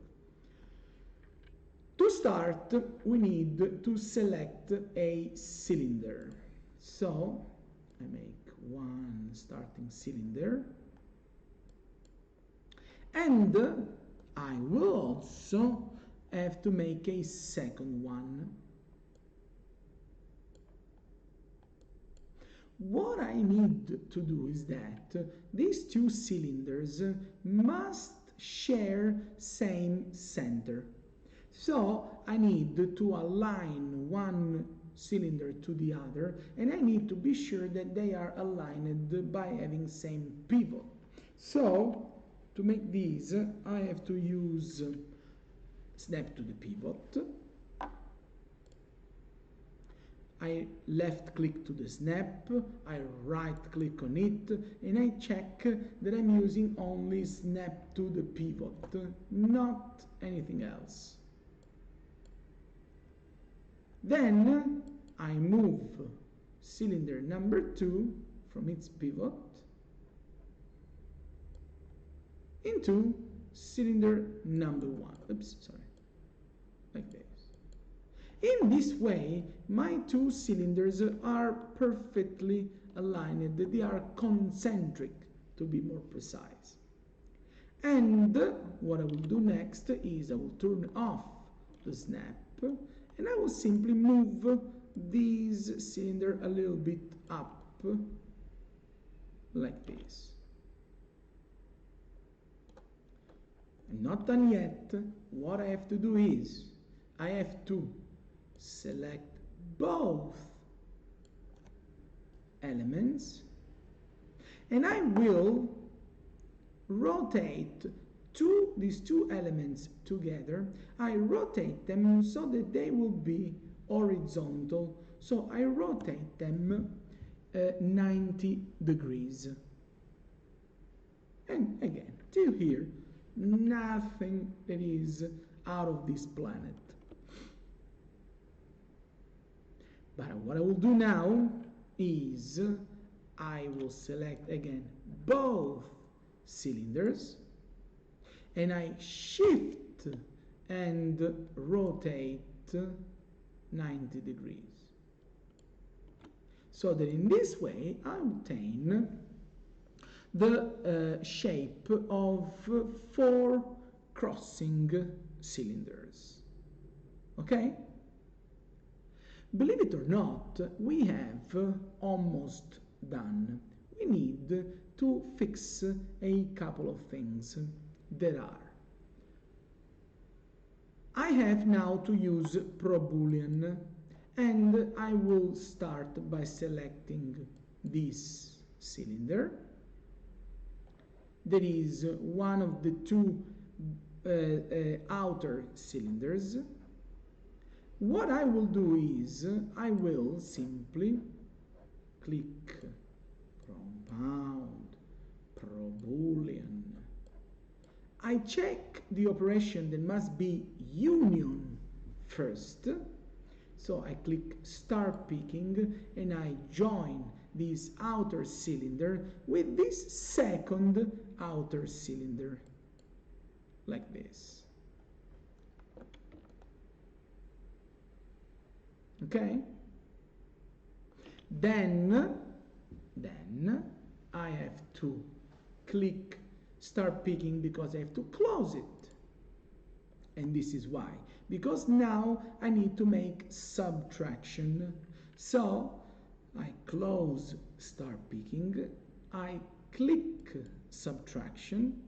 To start, we need to select a cylinder. So, I make one starting cylinder. And I will also have to make a second one. What I need to do is that these two cylinders must share same center. So I need to align one cylinder to the other, and I need to be sure that they are aligned by having same pivot. So to make these, I have to use snap to the pivot. I left click to the snap, I right click on it, and I check that I'm using only snap to the pivot, not anything else. Then I move cylinder number 2 from its pivot into cylinder number 1. Oops, sorry. Like this. In this way, my two cylinders are perfectly aligned. They are concentric, to be more precise. And what I will do next is I will turn off the snap, and I will simply move this cylinder a little bit up, like this. I'm not done yet. What I have to do is I have to select both elements, and I will rotate these two elements together. I rotate them so that they will be horizontal. So I rotate them 90 degrees. And again, till here, nothing that is out of this planet. But what I will do now is I will select again both cylinders, and I shift and rotate 90 degrees. So that in this way I obtain the shape of 4 crossing cylinders. Okay? Believe it or not, we have almost done. We need to fix a couple of things that are. I have now to use probloolean, and I will start by selecting this cylinder. That is one of the two outer cylinders. What I will do is I will simply click compound, probloolean. I check the operation that must be union first. So I click start picking, and I join this outer cylinder with this second outer cylinder, like this. Okay? Then I have to click start picking because I have to close it. And this is why. Because now I need to make subtraction. So I close start picking, I click subtraction,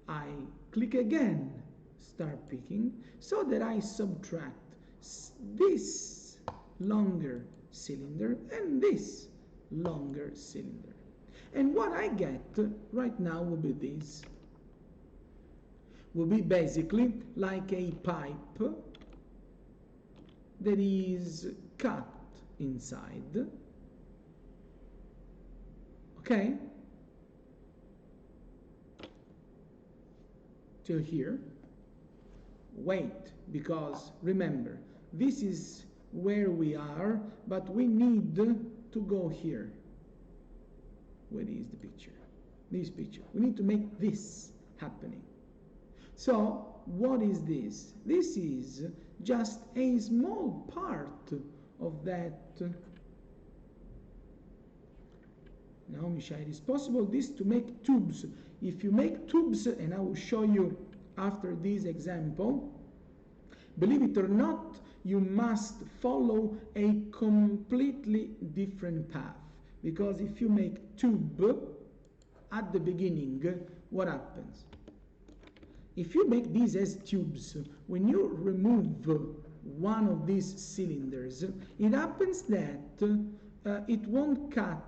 I click again start picking, so that I subtract this longer cylinder and this longer cylinder. And what I get right now will be this. Will be basically like a pipe that is cut inside. Okay? Till here. Wait, because remember, this is where we are, but we need to go here. Where is the picture? This picture. We need to make this happening. So, what is this? This is just a small part of that. Now, Michelle, it is possible this to make tubes. If you make tubes, and I will show you after this example, believe it or not, you must follow a completely different path. Because if you make tube at the beginning, what happens? if you make these as tubes, when you remove one of these cylinders, it happens that it won't cut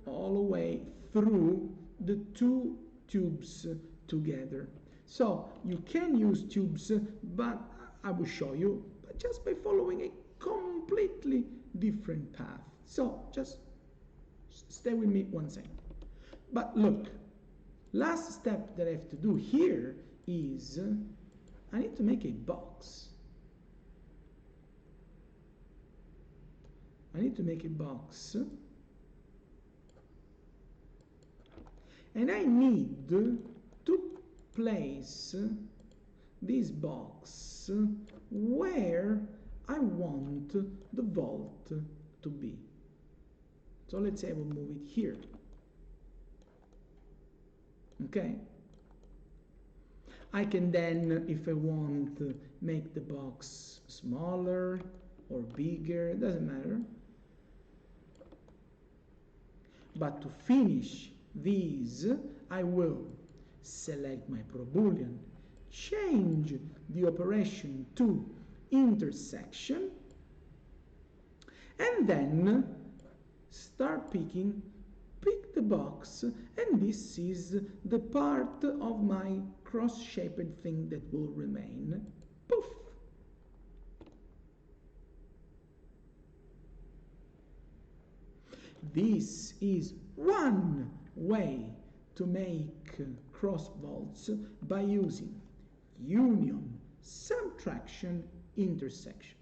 all the way through the two tubes together. So you can use tubes, but I will show you, but just by following a completely different path. So just stay with me one second. But look, last step that I have to do here is I need to make a box. I need to make a box, and I need to place this box where I want the vault to be. So let's say I will move it here. Okay? I can then, if I want, make the box smaller or bigger, it doesn't matter. But to finish these, I will select my probloolean, change the operation to intersection, and then start pick the box, and this is the part of my cross-shaped thing that will remain. Poof! This is one way to make cross vaults by using union, subtraction, intersection.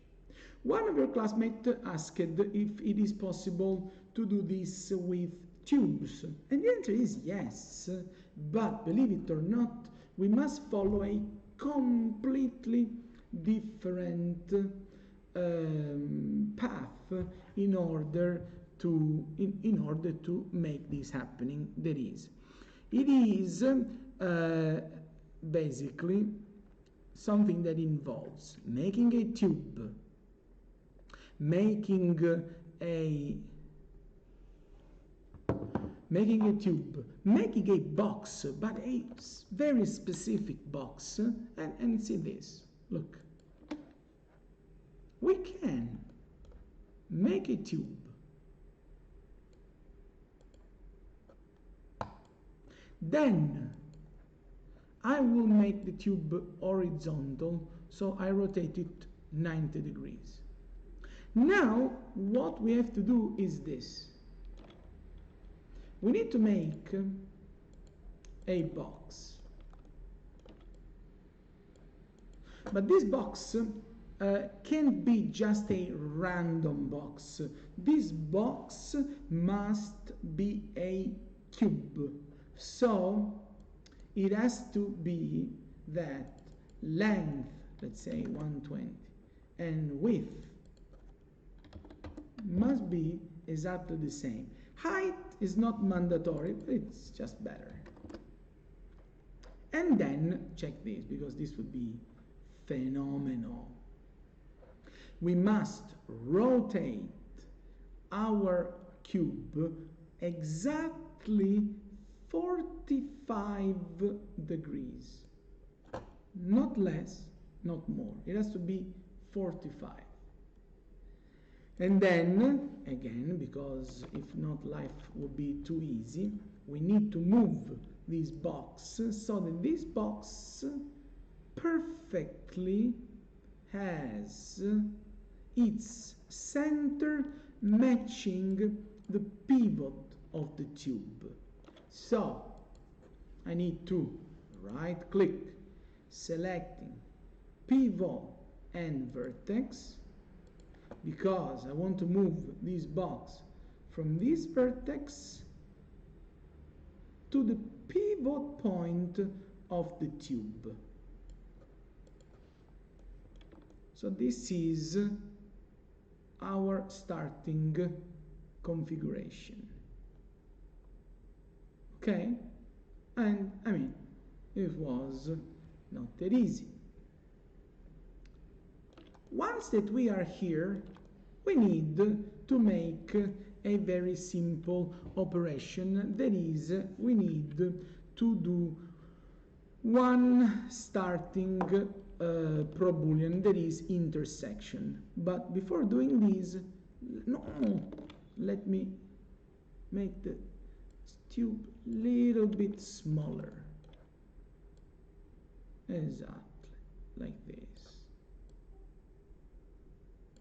One of your classmates asked if it is possible to do this with tubes, and the answer is yes, but believe it or not, we must follow a completely different path in order to make this happening. It is basically something that involves making a tube, making a box, but a very specific box, and see this. Look, we can make a tube, then I will make the tube horizontal, so I rotate it 90 degrees. Now what we have to do is this. We need to make a box, but this box can't be just a random box. This box must be a cube, so it has to be that length, let's say 120, and width must be exactly the same. Height is not mandatory, but it's just better. And then check this, because this would be phenomenal. We must rotate our cube exactly 45 degrees. Not less, not more. It has to be 45. And then, again, because if not, life would be too easy, we need to move this box so that this box perfectly has its center matching the pivot of the tube. So, I need to right click, selecting pivot and vertex, because I want to move this box from this vertex to the pivot point of the tube. So this is our starting configuration. Okay? And I mean, it was not that easy. Once that we are here, we need to make a very simple operation. That is, we need to do one starting probloolean, that is intersection. But before doing this, no, let me make the tube little bit smaller. Exactly, like this.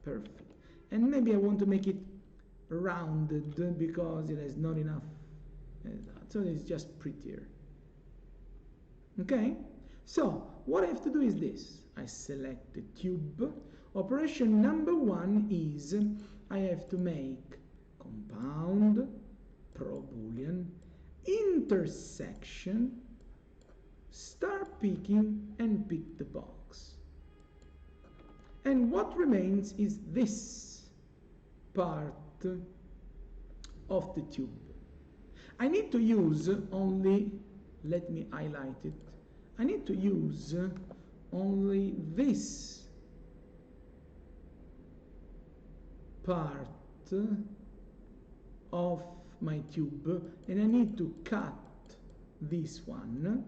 Perfect. And maybe I want to make it rounded because it has not enough, so it's just prettier. Okay, so what I have to do is this. I select the tube. Operation number one is I have to make compound, probloolean, intersection, start picking, and pick the box. And what remains is this part of the tube. I need to use only, let me highlight it, I need to use only this part of my tube, and I need to cut this one.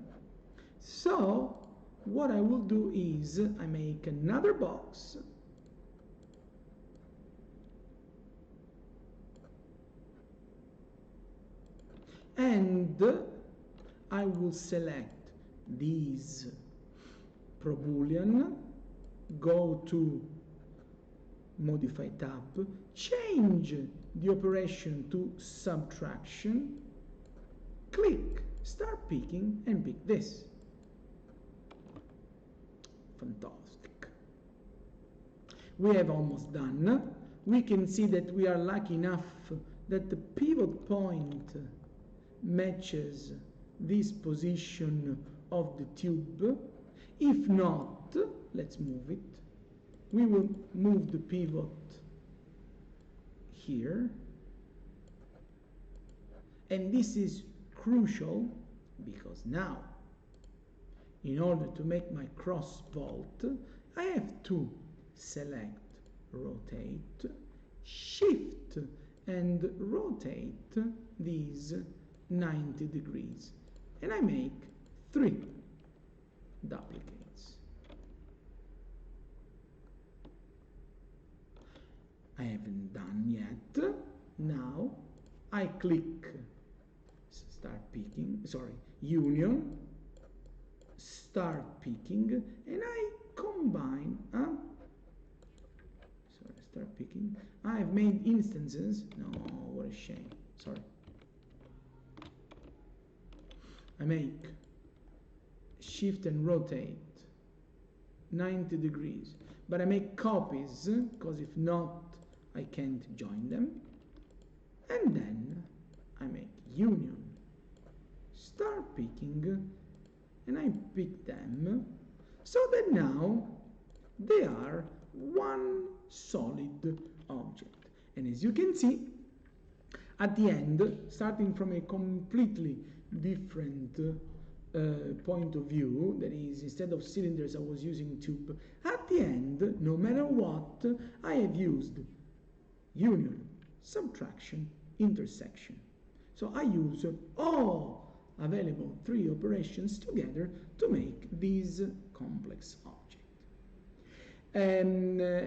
So what I will do is I make another box, and I will select these probloolean, go to modify tab, change the operation to subtraction, click start picking, and pick this. Fantastic. We have almost done. We can see that we are lucky enough that the pivot point matches this position of the tube. If not, let's move it. We will move the pivot here. And this is crucial because now, in order to make my cross bolt, I have to select, rotate, shift, and rotate these 90 degrees. And I make 3 duplicates. I haven't done yet. Now I click start picking, union, start picking, and I combine, start picking. I've made instances. No, what a shame. Sorry. I make shift and rotate 90 degrees, but I make copies because if not I can't join them, and then I make union, start picking, and I pick them so that now they are one solid object. And as you can see, at the end, starting from a completely different point of view, that is, instead of cylinders I was using tube, at the end, no matter what, I have used union, subtraction, intersection. So I use all available 3 operations together to make this complex object.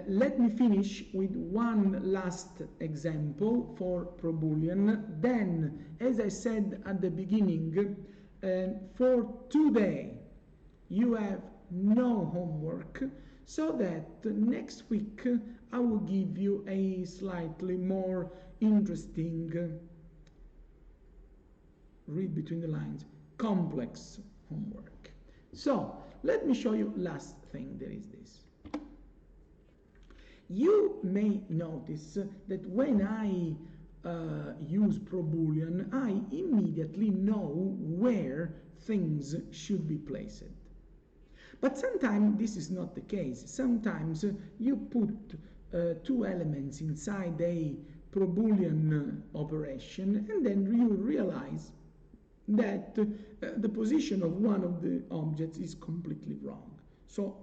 Let me finish with one last example for probloolean. Then, as I said at the beginning, for today you have no homework, so that next week I will give you a slightly more interesting, read between the lines, complex homework. So let me show you last thing. There is this. You may notice that when I use probloolean, I immediately know where things should be placed. But sometimes this is not the case. Sometimes you put 2 elements inside a probloolean operation, and then you realize that the position of one of the objects is completely wrong. So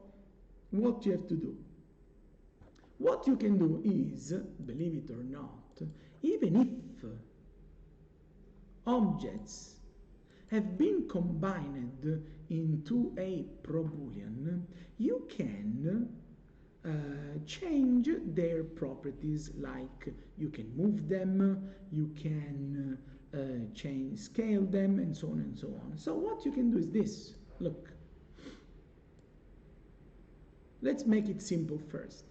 what you have to do? What you can do is, believe it or not, even if objects have been combined into a probloolean, you can change their properties, like you can move them, you can scale them, and so on and so on. So what you can do is this. Look, let's make it simple first.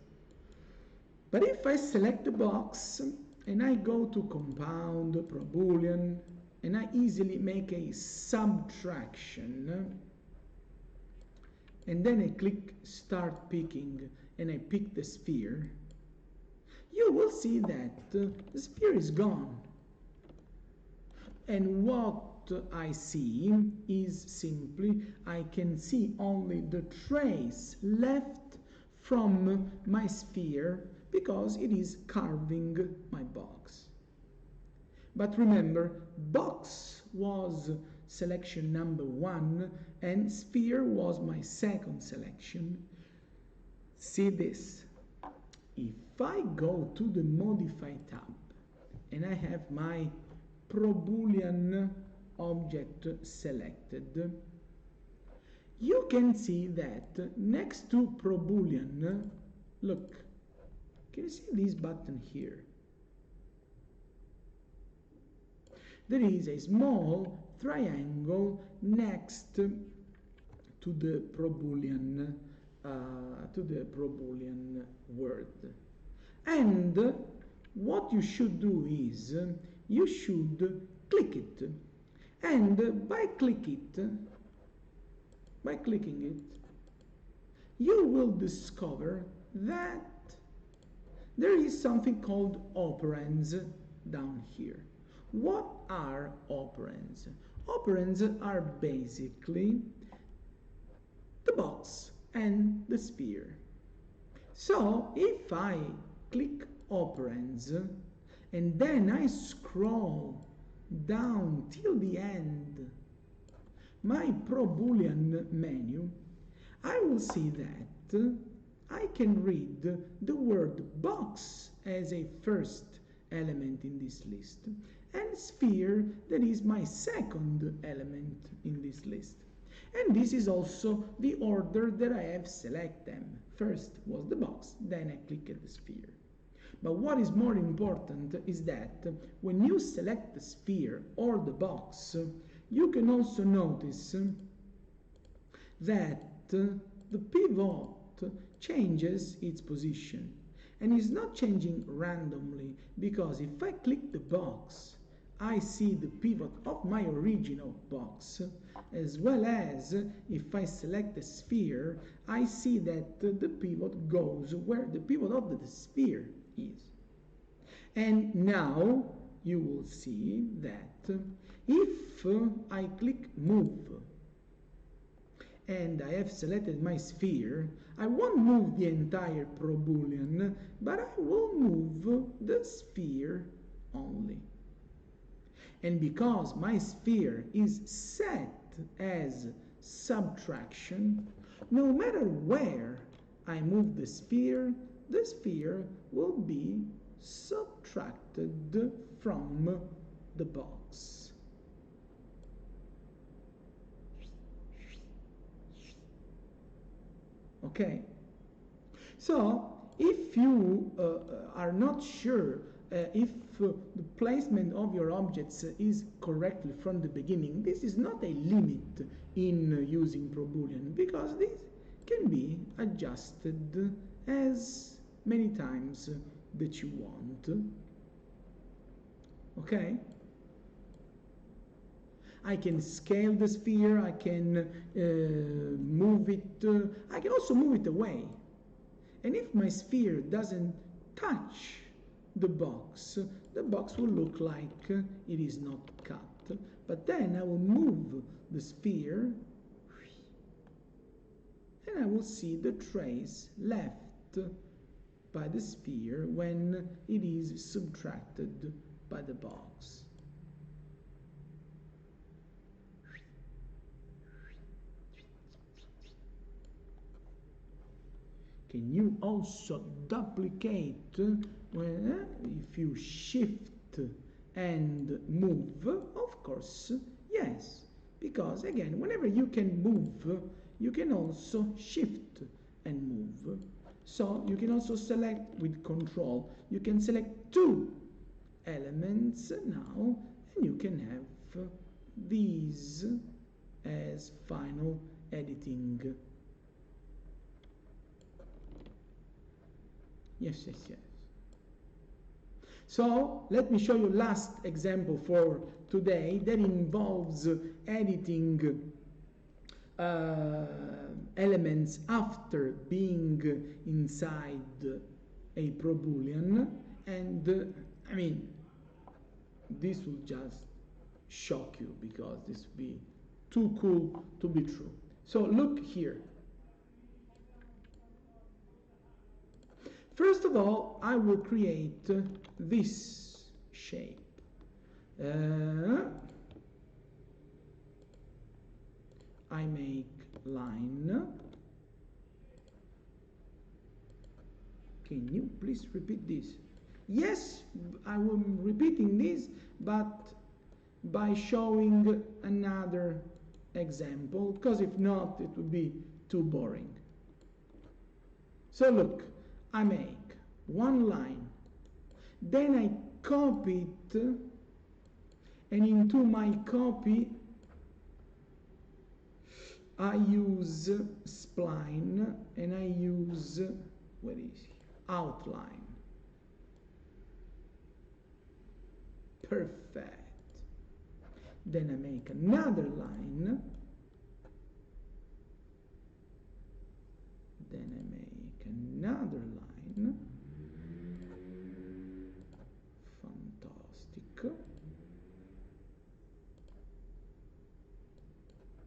But if I select the box and I go to compound, probloolean, and I easily make a subtraction, and then I click start picking and I pick the sphere, you will see that the sphere is gone. And what I see is simply, I can see only the trace left from my sphere because it is carving my box. But remember, box was selection number 1 and sphere was my second selection. See this. If I go to the Modify tab and I have my probloolean object selected, you can see that next to probloolean, look, can you see this button here? There is a small triangle next to the probloolean word. And what you should do is you should click it, and by clicking it, you will discover that there is something called operands down here. What are operands? Operands are basically the box and the sphere. So if I click operands and then I scroll down till the end my probloolean menu, I will see that I can read the word box as a first element in this list, and sphere, that is my second element in this list. And this is also the order that I have selected them. First was the box, then I click at the sphere. But what is more important is that when you select the sphere or the box, you can also notice that the pivot changes its position. And it's not changing randomly, because if I click the box, I see the pivot of my original box, as well as if I select the sphere, I see that the pivot goes where the pivot of the sphere is. And now you will see that if I click move and I have selected my sphere, I won't move the entire probloolean, but I will move the sphere only. And because my sphere is set as subtraction, no matter where I move the sphere will be subtracted from the box. Okay? So, if you are not sure if the placement of your objects is correctly from the beginning, this is not a limit in using probloolean, because this can be adjusted as many times that you want. Okay? I can scale the sphere, I can move it, I can also move it away. And if my sphere doesn't touch the box will look like it is not cut. But then I will move the sphere and I will see the trace left by the sphere when it is subtracted by the box. Can you also duplicate if you shift and move? Of course, yes, because again, whenever you can move, you can also shift and move. So you can also select with control. You can select two elements now, and you can have these as final editing. Yes. So let me show you last example for today that involves editing elements after being inside a probloolean, and I mean, this will just shock you because this will be too cool to be true. So look here. First of all, I will create this shape. I make line. Can you please repeat this? Yes, I will be repeating this, but by showing another example, because if not, it would be too boring. So look, I make one line, then I copy it, and into my copy I use spline, and I use, where is it? Outline. Perfect. Then I make another line, then I make another line. Fantastic.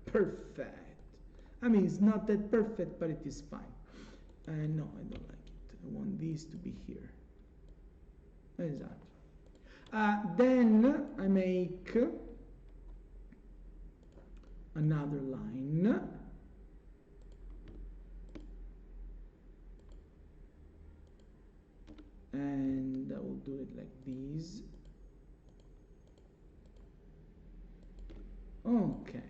Perfect. I mean, it's not that perfect, but it is fine. No, I don't like it. I want this to be here. Exactly. Then I make another line. And I will do it like this. Okay.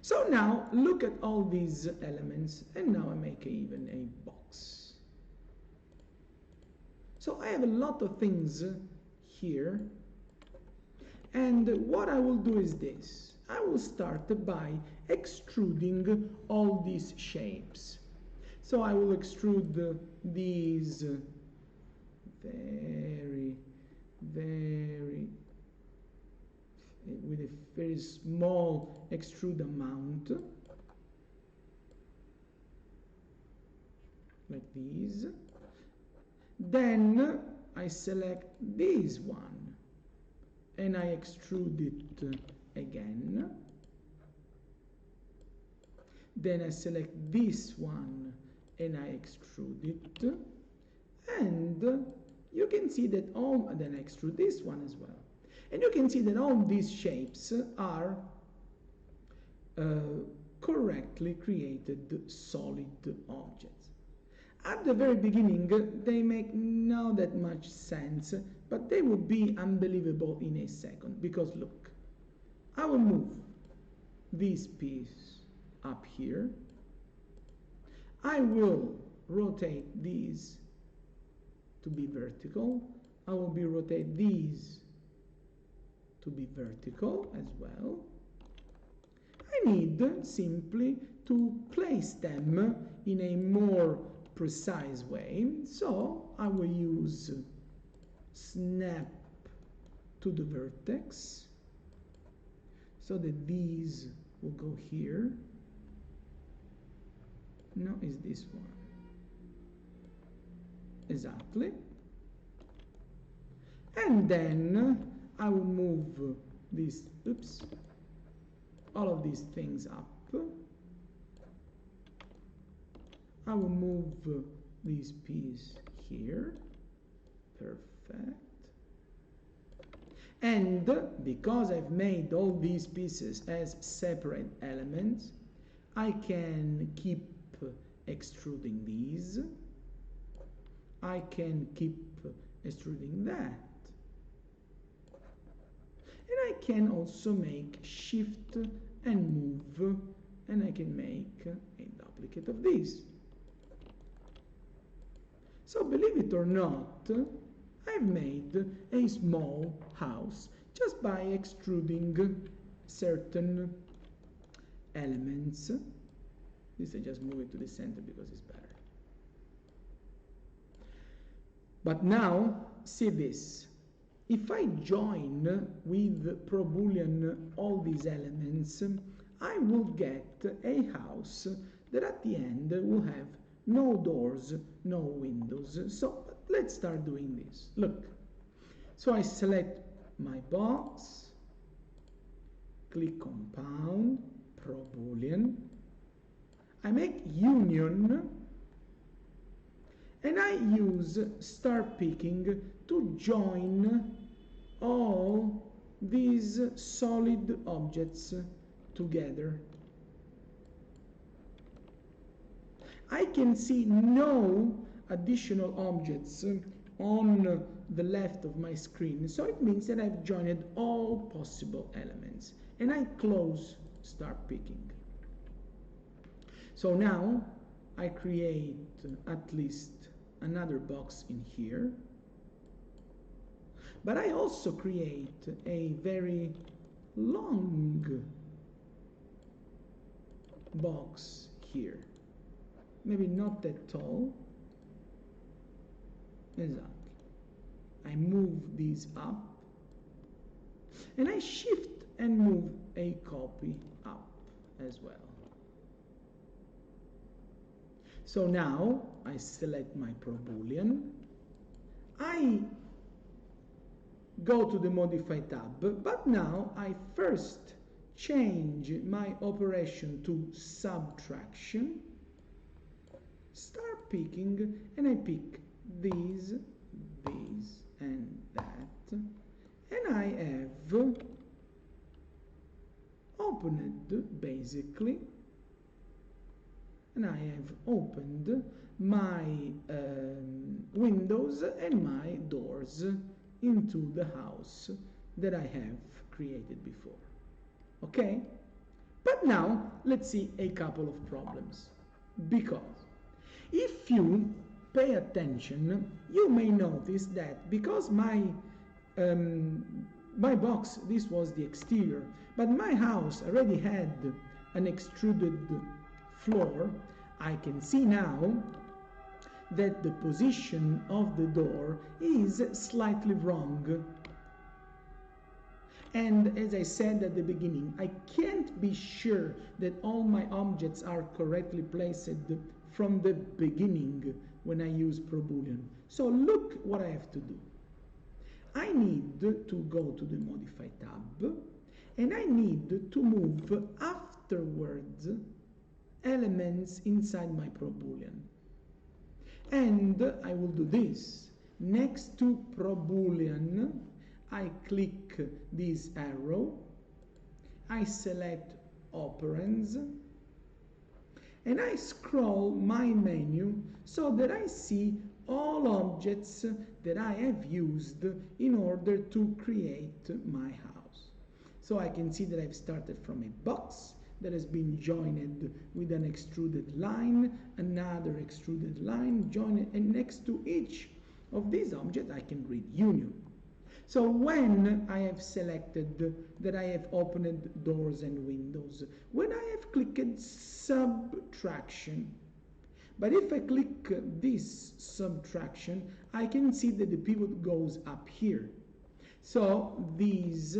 So now look at all these elements, and now I make even a box. So I have a lot of things here, and what I will do is this. I will start by extruding all these shapes. So I will extrude these with a very small extrude amount, like these. Then I select this one and I extrude it again. Then I select this one and I extrude it, and you can see that then I extrude this one as well. And you can see that all these shapes are correctly created solid objects. At the very beginning, they make not that much sense, but they will be unbelievable in a second. Because look, I will move this piece up here. I will rotate these to be vertical. I will rotate these to be vertical as well. I need simply to place them in a more precise way. So I will use snap to the vertex so that these will go here. No, it's this one. Exactly. And then I will move this, all of these things up. I will move this piece here. Perfect. And because I've made all these pieces as separate elements, I can keep extruding these. I can keep extruding that. And I can also make shift and move, and I can make a duplicate of this. So believe it or not, I've made a small house just by extruding certain elements. This I just move it to the center because it's better. But now, see this. If I join with probloolean all these elements, I will get a house that at the end will have no doors, no windows. So let's start doing this. Look. So I select my box, click compound, probloolean. I make union, and I use star picking to join all these solid objects together. I can see no additional objects on the left of my screen, so it means that I've joined all possible elements, and I close star picking. So now I create at least another box in here, but I also create a very long box here, maybe not that tall. Exactly. I move these up, and I shift and move a copy up as well. So now I select my probloolean, I go to the Modify tab, but now I first change my operation to subtraction, start picking, and I pick these, and that, and I have opened basically, and I have opened my windows and my doors into the house that I have created before. Okay? But now let's see a couple of problems, because if you pay attention, you may notice that because my box, this was the exterior, but my house already had an extruded floor, I can see now that the position of the door is slightly wrong. And as I said at the beginning, I can't be sure that all my objects are correctly placed from the beginning when I use probloolean. So look what I have to do. I need to go to the Modify tab, and I need to move afterwards elements inside my probloolean. And I will do this. Next to probloolean, I click this arrow, I select operands, and I scroll my menu so that I see all objects that I have used in order to create my house. So I can see that I've started from a box that has been joined with an extruded line, another extruded line, joined, and next to each of these objects I can read union. So when I have selected that I have opened doors and windows, when I have clicked subtraction, but if I click this subtraction, I can see that the pivot goes up here. So this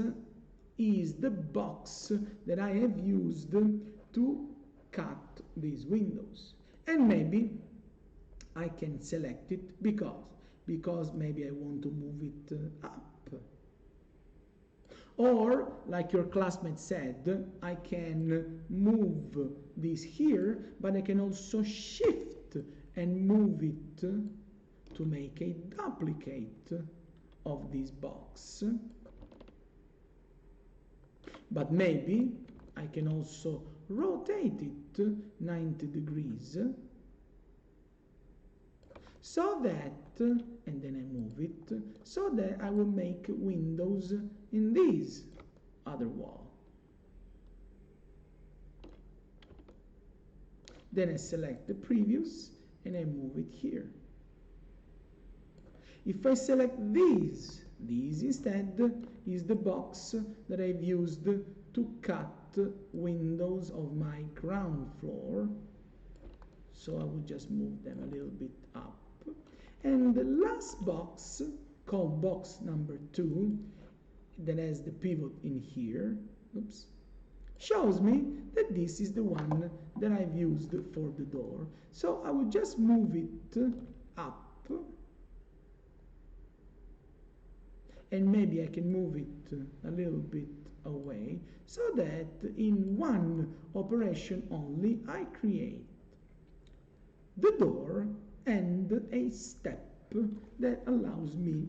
is the box that I have used to cut these windows. And maybe I can select it because maybe I want to move it up. Or, like your classmate said, I can move this here, but I can also shift and move it to make a duplicate of this box. But maybe I can also rotate it 90 degrees so that, and then I move it, so that I will make windows in this other wall. Then I select the previous and I move it here. If I select this instead is the box that I've used to cut windows of my ground floor. So I will just move them a little bit up. And the last box, called box number 2, that has the pivot in here, oops, shows me that this is the one that I've used for the door. So I will just move it up. And maybe I can move it a little bit away so that in one operation only I create the door and a step that allows me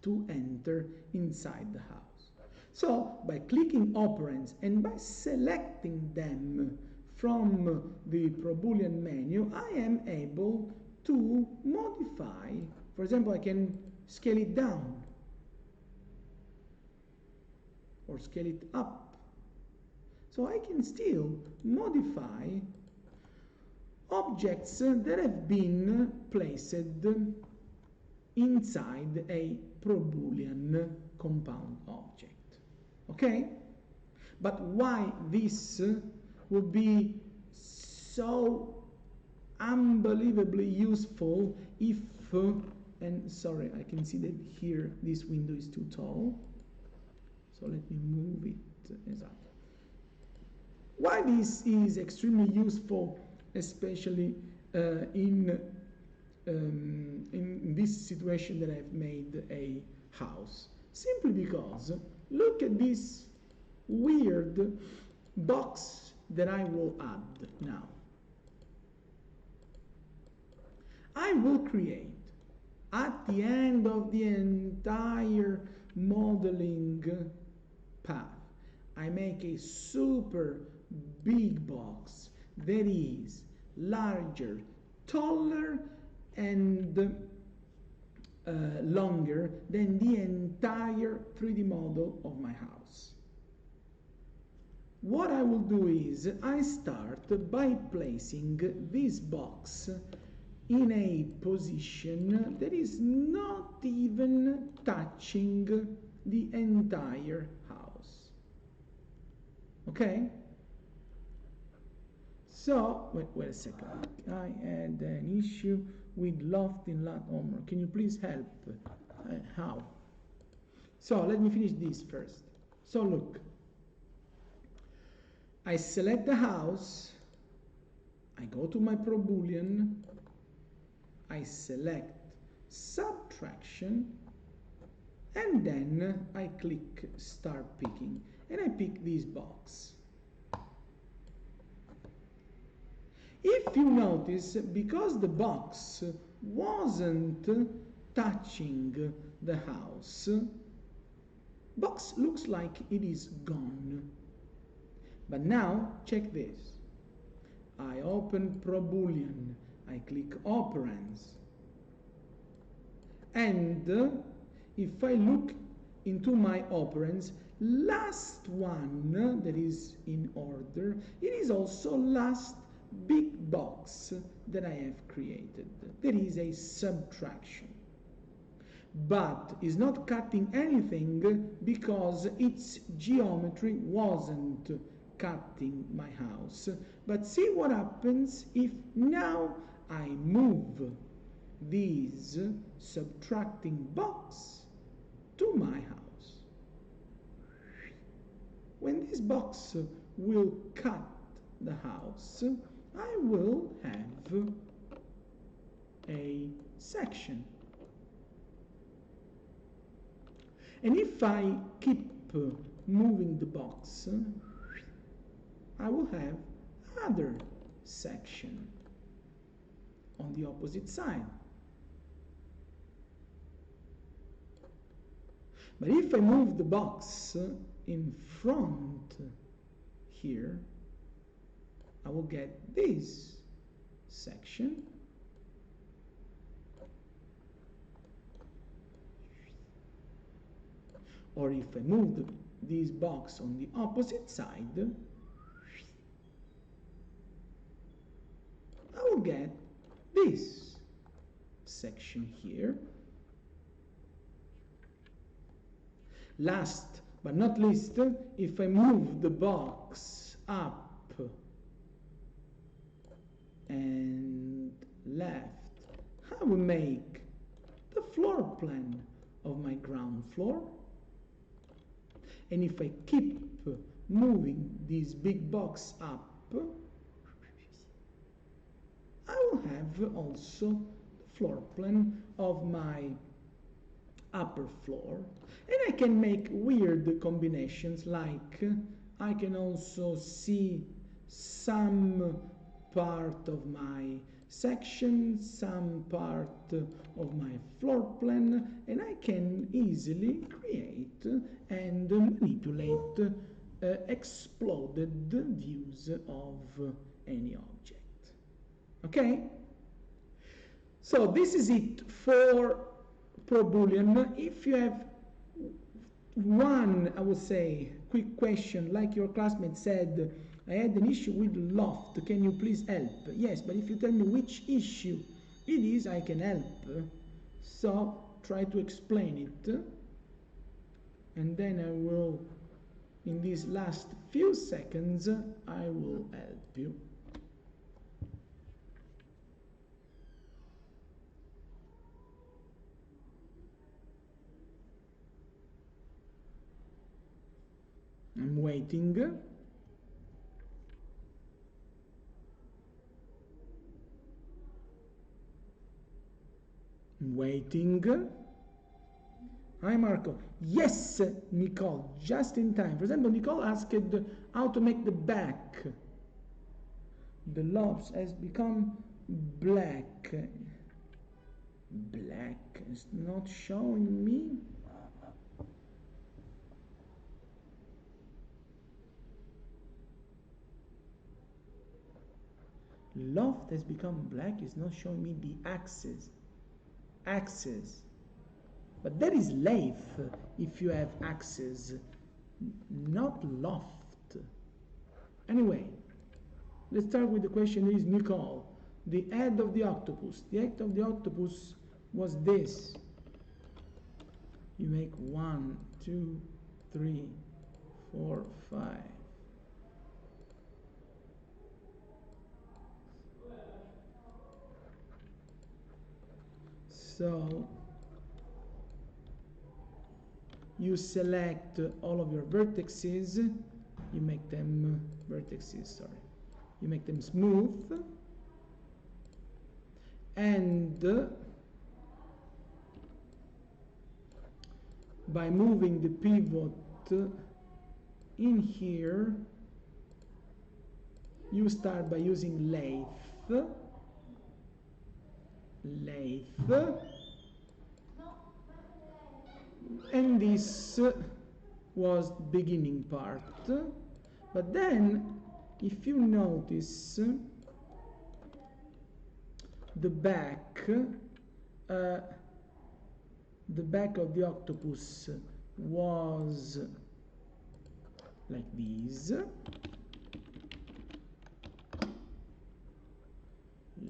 to enter inside the house. So by clicking operands and by selecting them from the probloolean menu, I am able to modify. For example, I can scale it down or scale it up. So I can still modify objects that have been placed inside a probloolean compound object. Okay? But why this would be so unbelievably useful if, and sorry, I can see that here this window is too tall. So let me move it. Exactly. Why this is extremely useful, especially in this situation that I've made a house, simply because look at this weird box that I will add now. I will create at the end of the entire modeling path, I make a super big box that is larger, taller, and longer than the entire 3D model of my house. What I will do is I start by placing this box in a position that is not even touching the entire house. Okay? So, wait a second. I had an issue with loft in lat Homer. Can you please help? How? So, let me finish this first. So, look. I select the house. I go to my probloolean. I select subtraction. And then I click start picking. And I pick this box. If you notice, because the box wasn't touching the house, box looks like it is gone. But now, check this. I open probloolean, I click operands. And if I look into my operands, last one that is in order, it is also last big box that I have created. There is a subtraction. But it's not cutting anything because its geometry wasn't cutting my house. But see what happens if now I move this subtracting box to my house. When this box will cut the house, I will have a section. And if I keep moving the box, I will have another section on the opposite side. But if I move the box in front here, I will get this section. Or if I move this box on the opposite side, this section here. Last but not least, if I move the box up and left, I will make the floor plan of my ground floor. And if I keep moving this big box up, I will have also the floor plan of my upper floor. And I can make weird combinations, like I can also see some part of my section, some part of my floor plan, and I can easily create and manipulate exploded views of any object. Okay? So this is it for probloolean. If you have one, I would say, quick question, like your classmate said, I had an issue with loft, can you please help? Yes, but if you tell me which issue it is, I can help. So try to explain it, and then I will, in these last few seconds, I will help you. I'm waiting. Waiting. Hi Marco. Yes, Nicole, just in time. For example, Nicole asked how to make the back. The lobes has become black. Black is not showing me. Loft has become black, is not showing me the axis. But that is lathe if you have axis, not loft. Anyway, let's start with the question is Nicole. The head of the octopus. The head of the octopus was this. You make 1, 2, 3, 4, 5. So you select all of your vertices, you make them you make them smooth, and by moving the pivot in here, you start by using lathe, and this was the beginning part. But then if you notice, the back of the octopus was like this.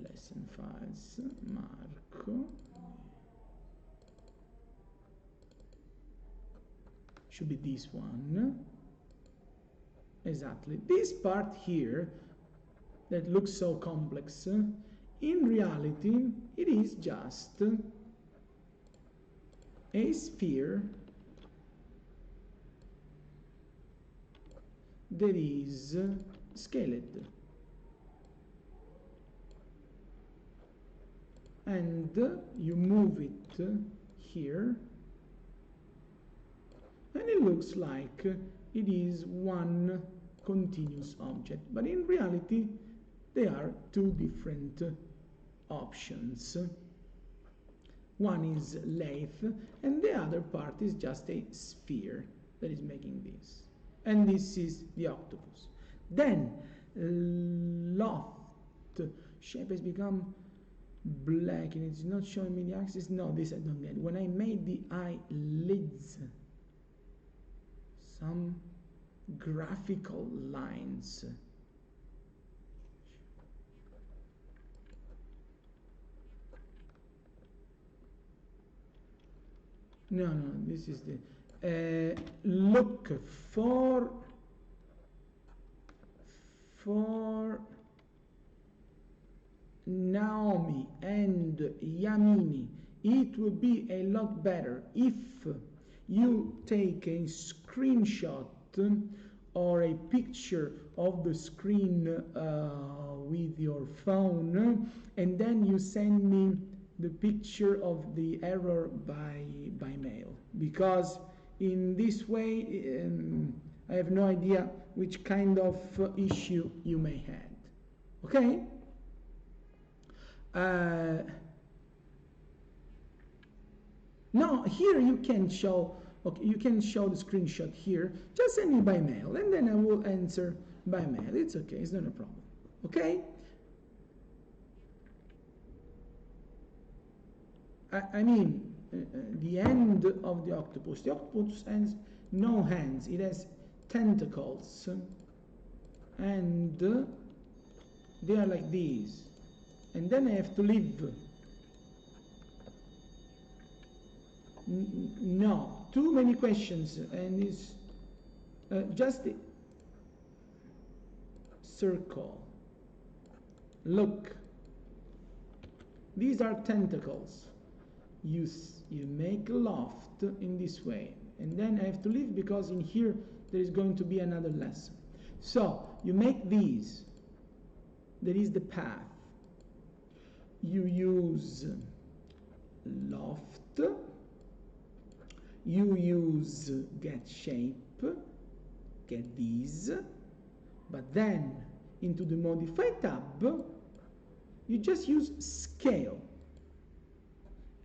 Lesson files, Marco. Should be this one. Exactly. This part here that looks so complex, in reality it is just a sphere that is scaled. And you move it here, and it looks like it is one continuous object, but in reality they are two different options. One is lathe, and the other part is just a sphere that is making this, and this is the octopus. Then loft shape has become black and it's not showing me the axis. No, this I don't get. When I made the eyelids, some graphical lines. No, this is the look for Naomi and Yamini. It would be a lot better if you take a screenshot or a picture of the screen with your phone, and then you send me the picture of the error by mail, because in this way I have no idea which kind of issue you may have. Okay? No, here you can show. Okay, you can show the screenshot here. Just send me by mail, and then I will answer by mail. It's okay. It's not a problem. Okay? I mean, the end of the octopus. The octopus has no hands. It has tentacles, and they are like these. And then I have to live. No, too many questions, and it's just the circle. Look, these are tentacles. You make a loft in this way, and then I have to leave because in here there is going to be another lesson. So you make these. There is the path. You use loft. You use get shape, get these, but then into the modify tab, you just use scale,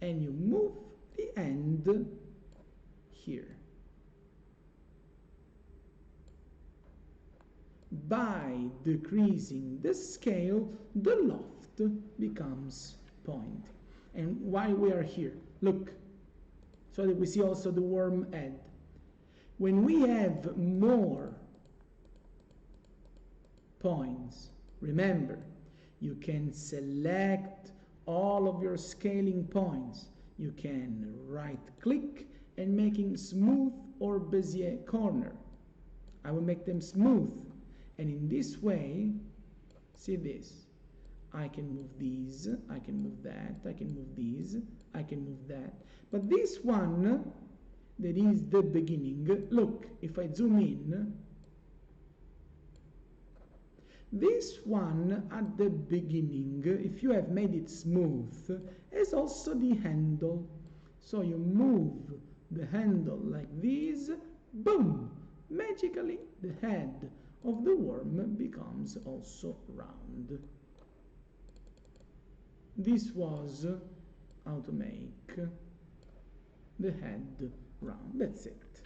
and you move the end here. By decreasing the scale, the loft becomes point. And while we are here, look, so that we see also the worm head. When we have more points, remember, you can select all of your scaling points. You can right click and making smooth or Bezier corner. I will make them smooth, and in this way, see this, I can move these, I can move that, I can move these, I can move that. But this one, that is the beginning, look, if I zoom in, this one at the beginning, if you have made it smooth, is also the handle. So you move the handle like this, boom, magically the head of the worm becomes also round. This was how to make the head round. That's it.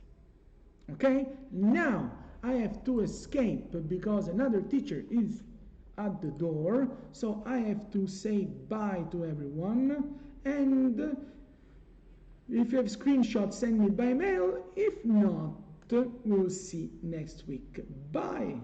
Okay? Now I have to escape because another teacher is at the door. So I have to say bye to everyone. And if you have screenshots, send me by mail. If not, we'll see next week. Bye.